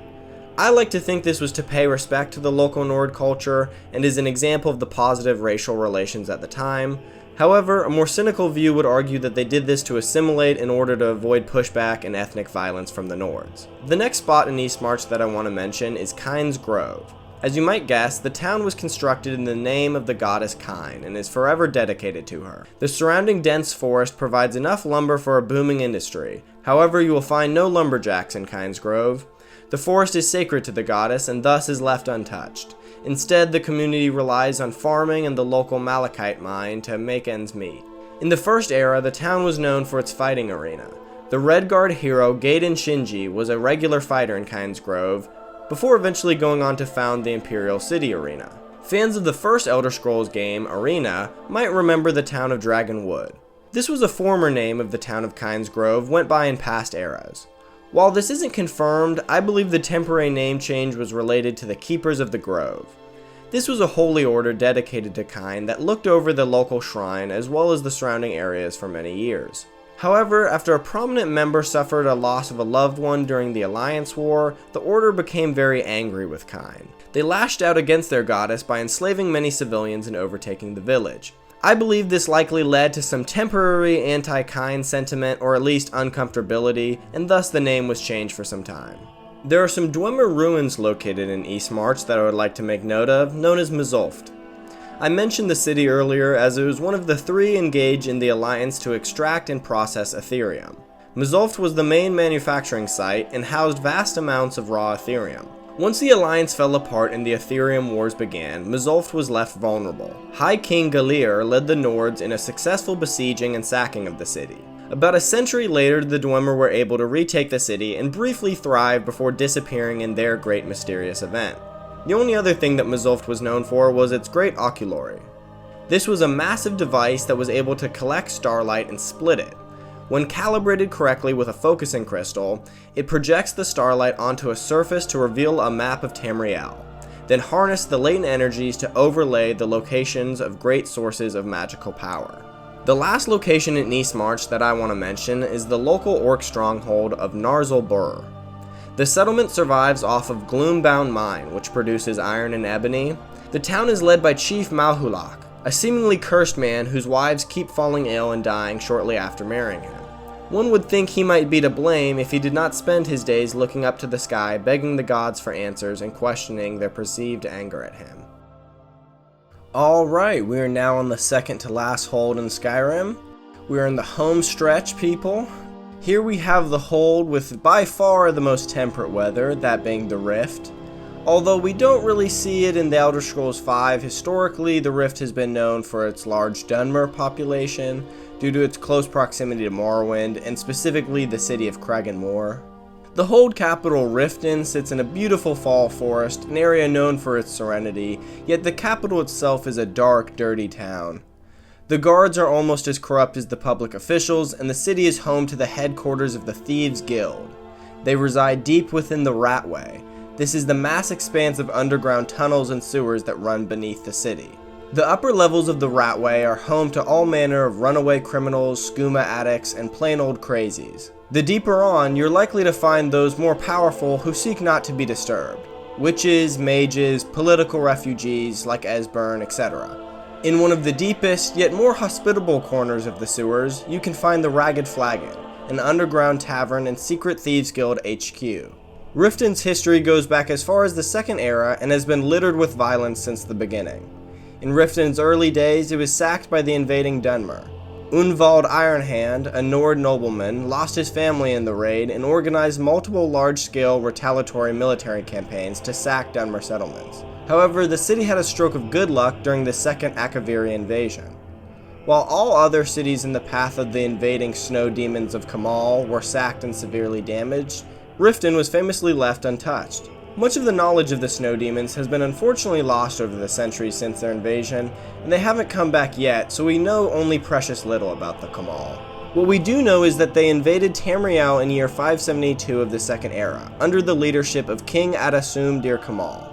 Speaker 3: I like to think this was to pay respect to the local Nord culture and is an example of the positive racial relations at the time. However, a more cynical view would argue that they did this to assimilate in order to avoid pushback and ethnic violence from the Nords. The next spot in Eastmarch that I want to mention is Kyne's Grove. As you might guess, the town was constructed in the name of the goddess Kyne and is forever dedicated to her. The surrounding dense forest provides enough lumber for a booming industry. However, you will find no lumberjacks in Kyne's Grove. The forest is sacred to the goddess and thus is left untouched. Instead, the community relies on farming and the local malachite mine to make ends meet. In the First Era, the town was known for its fighting arena. The Redguard hero Gaiden Shinji was a regular fighter in Kyne's Grove, before eventually going on to found the Imperial City Arena. Fans of the first Elder Scrolls game, Arena, might remember the town of Dragonwood. This was a former name of the town of Kyne's Grove, went by in past eras. While this isn't confirmed, I believe the temporary name change was related to the Keepers of the Grove. This was a holy order dedicated to Kyne that looked over the local shrine as well as the surrounding areas for many years. However, after a prominent member suffered a loss of a loved one during the Alliance War, the Order became very angry with Kyne. They lashed out against their goddess by enslaving many civilians and overtaking the village. I believe this likely led to some temporary anti-Kyne sentiment or at least uncomfortability, and thus the name was changed for some time. There are some Dwemer ruins located in Eastmarch that I would like to make note of, known as Mzulft. I mentioned the city earlier as it was one of the three engaged in the alliance to extract and process Ethereum. Mzulft was the main manufacturing site and housed vast amounts of raw Ethereum. Once the alliance fell apart and the Ethereum Wars began, Mzulft was left vulnerable. High King Galir led the Nords in a successful besieging and sacking of the city. About a century later, the Dwemer were able to retake the city and briefly thrive before disappearing in their great mysterious event. The only other thing that Mzulft was known for was its great oculory. This was a massive device that was able to collect starlight and split it. When calibrated correctly with a focusing crystal, it projects the starlight onto a surface to reveal a map of Tamriel, then harness the latent energies to overlay the locations of great sources of magical power. The last location in Eastmarch that I want to mention is the local orc stronghold of Narzel Bur.
Speaker 1: The settlement survives off of Gloombound Mine, which produces iron and ebony. The town is led by Chief Malhulak, a seemingly cursed man whose wives keep falling ill and dying shortly after marrying him. One would think he might be to blame if he did not spend his days looking up to the sky, begging the gods for answers and questioning their perceived anger at him. Alright, we are now on the second to last hold in Skyrim. We are in the home stretch, people. Here we have the hold with by far the most temperate weather, that being the Rift. Although we don't really see it in the Elder Scrolls V, historically the Rift has been known for its large Dunmer population due to its close proximity to Morrowind, and specifically the city of Cregan Mor. The hold capital Riften sits in a beautiful fall forest, an area known for its serenity, yet the capital itself is a dark, dirty town. The guards are almost as corrupt as the public officials, and the city is home to the headquarters of the Thieves' Guild. They reside deep within the Ratway. This is the mass expanse of underground tunnels and sewers that run beneath the city. The upper levels of the Ratway are home to all manner of runaway criminals, skooma addicts, and plain old crazies. The deeper on, you're likely to find those more powerful who seek not to be disturbed. Witches, mages, political refugees like Esbern, etc. In one of the deepest, yet more hospitable corners of the sewers, you can find the Ragged Flagon, an underground tavern and secret Thieves' Guild HQ. Riften's history goes back as far as the Second Era and has been littered with violence since the beginning. In Riften's early days, it was sacked by the invading Dunmer. Unvald Ironhand, a Nord nobleman, lost his family in the raid and organized multiple large-scale retaliatory military campaigns to sack Dunmer settlements. However, the city had a stroke of good luck during the Second Akaviri invasion. While all other cities in the path of the invading snow demons of Kamal were sacked and severely damaged, Riften was famously left untouched. Much of the knowledge of the snow demons has been unfortunately lost over the centuries since their invasion, and they haven't come back yet, so we know only precious little about the Kamal. What we do know is that they invaded Tamriel in year 572 of the Second Era, under the leadership of King Adasum Dir Kamal.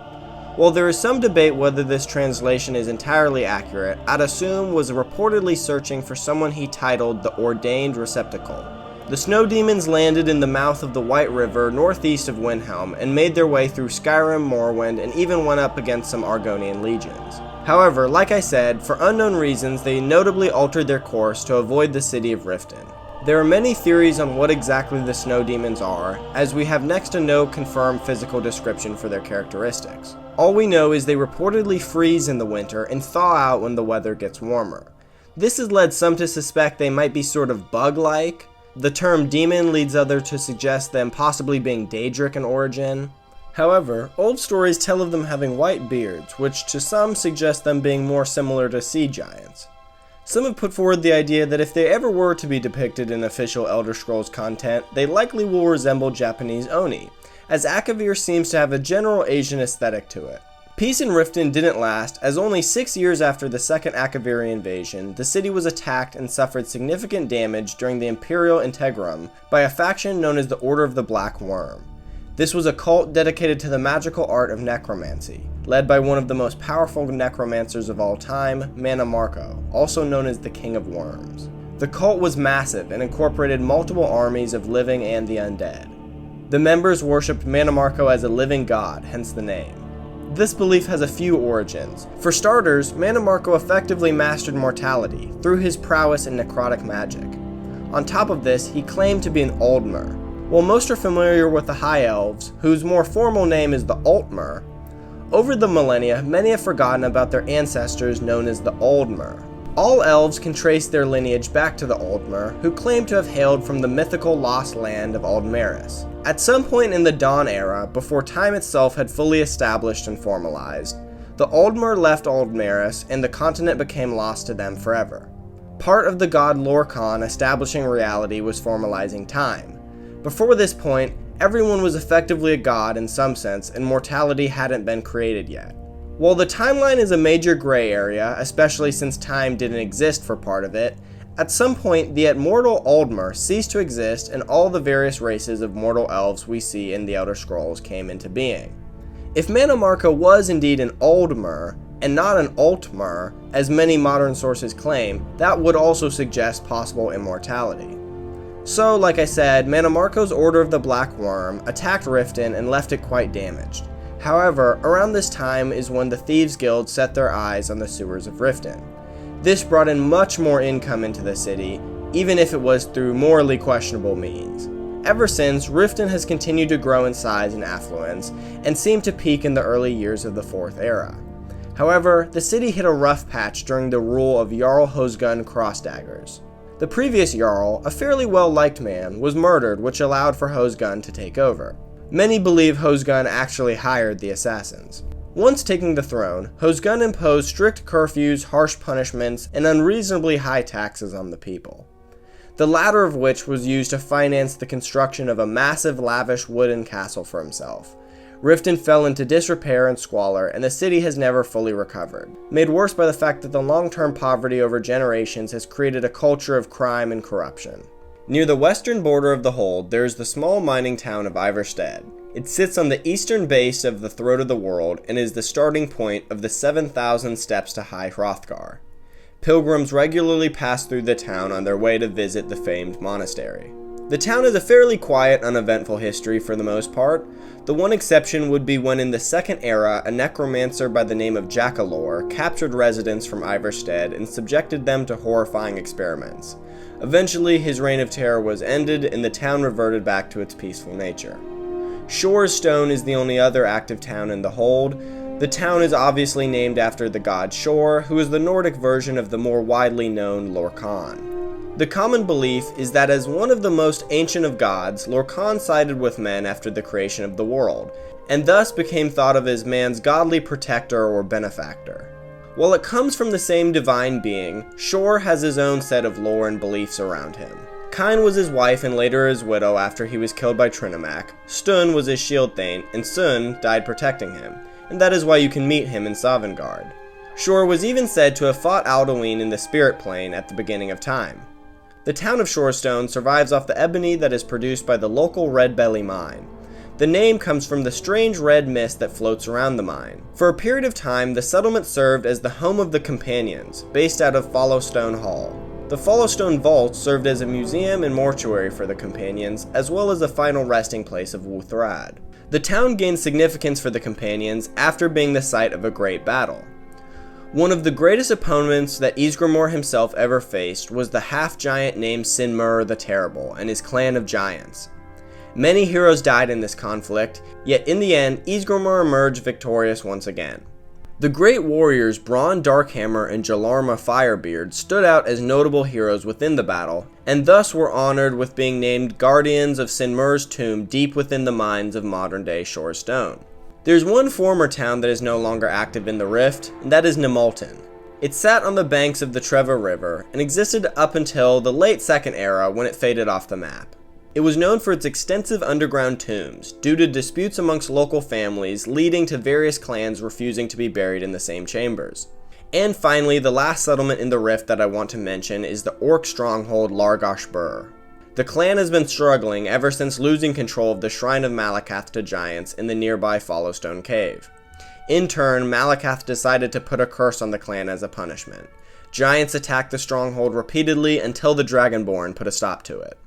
Speaker 1: While there is some debate whether this translation is entirely accurate, Adasum was reportedly searching for someone he titled the Ordained Receptacle. The snow demons landed in the mouth of the White River northeast of Windhelm and made their way through Skyrim, Morrowind, and even went up against some Argonian legions. However, like I said, for unknown reasons they notably altered their course to avoid the city of Riften. There are many theories on what exactly the snow demons are, as we have next to no confirmed physical description for their characteristics. All we know is they reportedly freeze in the winter and thaw out when the weather gets warmer. This has led some to suspect they might be sort of bug-like. The term demon leads others to suggest them possibly being Daedric in origin. However, old stories tell of them having white beards, which to some suggest them being more similar to sea giants. Some have put forward the idea that if they ever were to be depicted in official Elder Scrolls content, they likely will resemble Japanese Oni, as Akavir seems to have a general Asian aesthetic to it. Peace in Riften didn't last, as only 6 years after the Second Akaviri invasion, the city was attacked and suffered significant damage during the Imperial Integrum by a faction known as the Order of the Black Worm. This was a cult dedicated to the magical art of necromancy, led by one of the most powerful necromancers of all time, Mana Marco, also known as the King of Worms. The cult was massive and incorporated multiple armies of living and the undead. The members worshipped Mana Marco as a living god, hence the name. This belief has a few origins. For starters, Mana Marco effectively mastered mortality through his prowess in necrotic magic. On top of this, he claimed to be an Aldmer. While most are familiar with the High Elves, whose more formal name is the Altmer, over the millennia, many have forgotten about their ancestors known as the Aldmer. All elves can trace their lineage back to the Aldmer, who claim to have hailed from the mythical lost land of Aldmeris. At some point in the Dawn Era, before time itself had fully established and formalized, the Aldmer left Aldmeris and the continent became lost to them forever. Part of the god Lorkhan establishing reality was formalizing time. Before this point, everyone was effectively a god in some sense, and mortality hadn't been created yet. While the timeline is a major gray area, especially since time didn't exist for part of it, at some point the immortal Aldmer ceased to exist and all the various races of mortal elves we see in the Elder Scrolls came into being. If Mana Marco was indeed an Aldmer, and not an Altmer, as many modern sources claim, that would also suggest possible immortality. So, like I said, Mannimarco's Order of the Black Worm attacked Riften and left it quite damaged. However, around this time is when the Thieves Guild set their eyes on the sewers of Riften. This brought in much more income into the city, even if it was through morally questionable means. Ever since, Riften has continued to grow in size and affluence, and seemed to peak in the early years of the Fourth Era. However, the city hit a rough patch during the rule of Jarl Hosgun Crossdaggers. The previous Jarl, a fairly well-liked man, was murdered, which allowed for Hosgun to take over. Many believe Hosgun actually hired the assassins. Once taking the throne, Hosgun imposed strict curfews, harsh punishments, and unreasonably high taxes on the people. The latter of which was used to finance the construction of a massive lavish wooden castle for himself. Riften fell into disrepair and squalor, and the city has never fully recovered, made worse by the fact that the long-term poverty over generations has created a culture of crime and corruption. Near the western border of the hold, there is the small mining town of Ivarstead. It sits on the eastern base of the Throat of the World and is the starting point of the 7,000 steps to High Hrothgar. Pilgrims regularly pass through the town on their way to visit the famed monastery. The town has a fairly quiet, uneventful history for the most part. The one exception would be when in the Second Era, a necromancer by the name of Jackalore captured residents from Ivarstead and subjected them to horrifying experiments. Eventually, his reign of terror was ended and the town reverted back to its peaceful nature. Shore's Stone is the only other active town in the hold. The town is obviously named after the god Shor, who is the Nordic version of the more widely known Lorkhan. The common belief is that as one of the most ancient of gods, Lorkhan sided with men after the creation of the world, and thus became thought of as man's godly protector or benefactor. While it comes from the same divine being, Shor has his own set of lore and beliefs around him. Kine was his wife and later his widow after he was killed by Trinimac, Stun was his shield thane, and Sun died protecting him, and that is why you can meet him in Sovngarde. Shor was even said to have fought Alduin in the spirit plane at the beginning of time. The town of Shorestone survives off the ebony that is produced by the local Red Belly mine. The name comes from the strange red mist that floats around the mine. For a period of time, the settlement served as the home of the Companions, based out of Followstone Hall. The Followstone Vault served as a museum and mortuary for the Companions, as well as the final resting place of Wuthrad. The town gained significance for the Companions after being the site of a great battle. One of the greatest opponents that Ysgramor himself ever faced was the half-giant named Sinmur the Terrible and his clan of giants. Many heroes died in this conflict, yet in the end, Ysgramor emerged victorious once again. The great warriors Bronn Darkhammer and Hjaalmarch Firebeard stood out as notable heroes within the battle, and thus were honored with being named guardians of Sinmur's tomb deep within the mines of modern-day Shor Stone. There's one former town that is no longer active in the Rift, and that is Nemulton. It sat on the banks of the Treva River, and existed up until the late Second Era when it faded off the map. It was known for its extensive underground tombs, due to disputes amongst local families leading to various clans refusing to be buried in the same chambers. And finally, the last settlement in the Rift that I want to mention is the orc stronghold Largosh Bur. The clan has been struggling ever since losing control of the Shrine of Malakath to giants in the nearby Followstone Cave. In turn, Malakath decided to put a curse on the clan as a punishment. Giants attacked the stronghold repeatedly until the Dragonborn put a stop to it.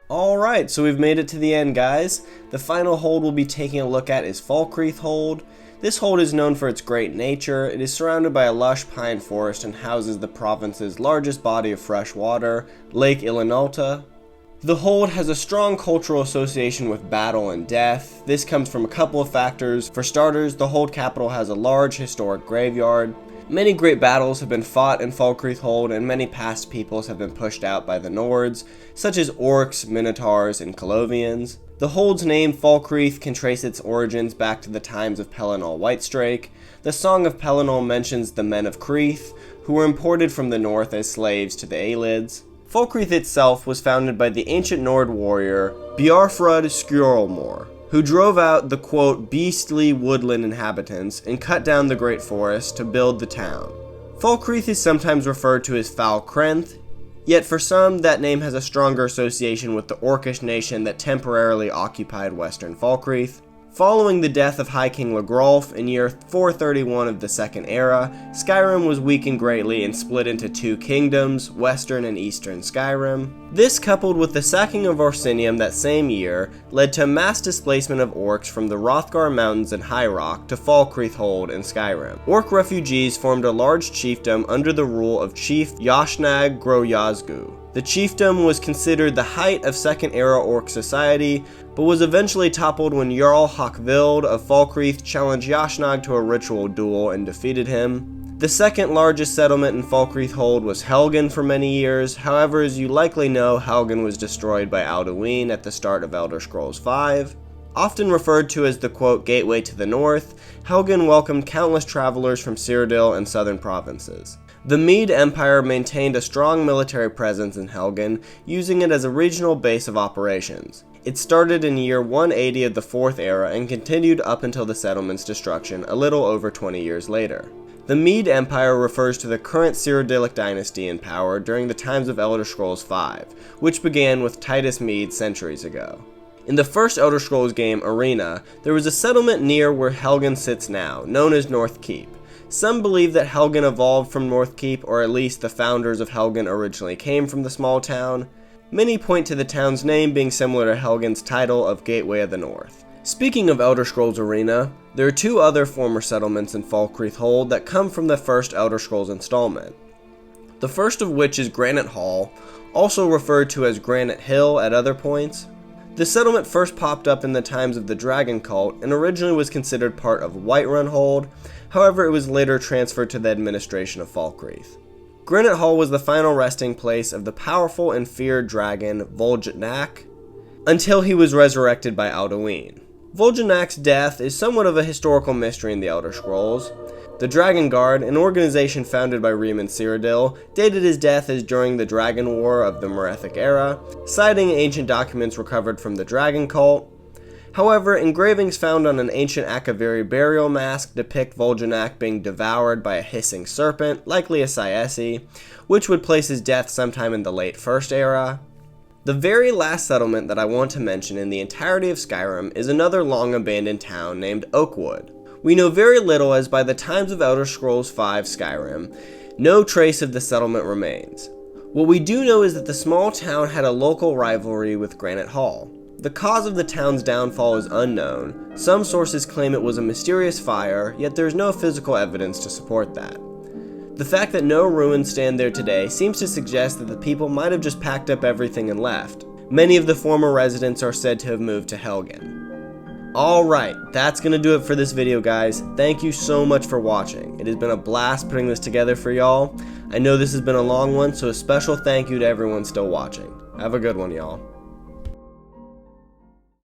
Speaker 1: Alright, so we've made it to the end, guys. The final hold we'll be taking a look at is Falkreath Hold. This hold is known for its great nature. It is surrounded by a lush pine forest and houses the province's largest body of fresh water, Lake Ilinalta. The hold has a strong cultural association with battle and death. This comes from a couple of factors. For starters, the hold capital has a large historic graveyard. Many great battles have been fought in Falkreath Hold, and many past peoples have been pushed out by the Nords, such as orcs, minotaurs, and Colovians. The Hold's name, Falkreath, can trace its origins back to the times of Pelennor Whitestrake. The Song of Pelennor mentions the men of Creath, who were imported from the north as slaves to the Aelids. Falkreath itself was founded by the ancient Nord warrior Bjarfrud Skjolmor, who drove out the, quote, beastly woodland inhabitants and cut down the great forest to build the town. Falkreath is sometimes referred to as Falkrenth, yet for some that name has a stronger association with the orcish nation that temporarily occupied western Falkreath.
Speaker 3: Following the death of High King Lagrolf in year 431 of the Second Era, Skyrim was weakened greatly and split into two kingdoms, Western and Eastern Skyrim. This, coupled with the sacking of Orsinium that same year, led to mass displacement of orcs from the Hrothgar Mountains in High Rock to Falkreath Hold in Skyrim. Orc refugees formed a large chiefdom under the rule of Chief Yashnag Groyazgu. The chiefdom was considered the height of Second Era Orc society, but was eventually toppled when Jarl Hakvild of Falkreath challenged Yashnag to a ritual duel and defeated him. The second largest settlement in Falkreath Hold was Helgen for many years. However, as you likely know, Helgen was destroyed by Alduin at the start of Elder Scrolls V. Often referred to as the quote gateway to the north, Helgen welcomed countless travelers from Cyrodiil and southern provinces. The Mede Empire maintained a strong military presence in Helgen, using it as a regional base of operations. It started in year 180 of the Fourth Era and continued up until the settlement's destruction a little over 20 years later. The Mede Empire refers to the current Cyrodiilic dynasty in power during the times of Elder Scrolls V, which began with Titus Mede centuries ago. In the first Elder Scrolls game, Arena, there was a settlement near where Helgen sits now, known as North Keep. Some believe that Helgen evolved from North Keep, or at least the founders of Helgen originally came from the small town. Many point to the town's name being similar to Helgen's title of Gateway of the North. Speaking of Elder Scrolls Arena, there are two other former settlements in Falkreath Hold that come from the first Elder Scrolls installment. The first of which is Granite Hall, also referred to as Granite Hill at other points. The settlement first popped up in the times of the Dragon Cult and originally was considered part of Whiterun Hold. However, it was later transferred to the administration of Falkreath. Granite Hall was the final resting place of the powerful and feared dragon Vol'janak, until he was resurrected by Alduin. Vol'janak's death is somewhat of a historical mystery in the Elder Scrolls. The Dragon Guard, an organization founded by Riemann Cyrodiil, dated his death as during the Dragon War of the Merethic era, citing ancient documents recovered from the Dragon Cult. However, engravings found on an ancient Akaviri burial mask depict Vol'janak being devoured by a hissing serpent, likely a Cyesi, which would place his death sometime in the late First Era. The very last settlement that I want to mention in the entirety of Skyrim is another long-abandoned town named Oakwood. We know very little, as by the times of Elder Scrolls V Skyrim, no trace of the settlement remains. What we do know is that the small town had a local rivalry with Granite Hall. The cause of the town's downfall is unknown. Some sources claim it was a mysterious fire, yet there is no physical evidence to support that. The fact that no ruins stand there today seems to suggest that the people might have just packed up everything and left. Many of the former residents are said to have moved to Helgen. Alright, that's gonna do it for this video, guys. Thank you so much for watching. It has been a blast putting this together for y'all. I know this has been a long one, so a special thank you to everyone still watching. Have a good one, y'all.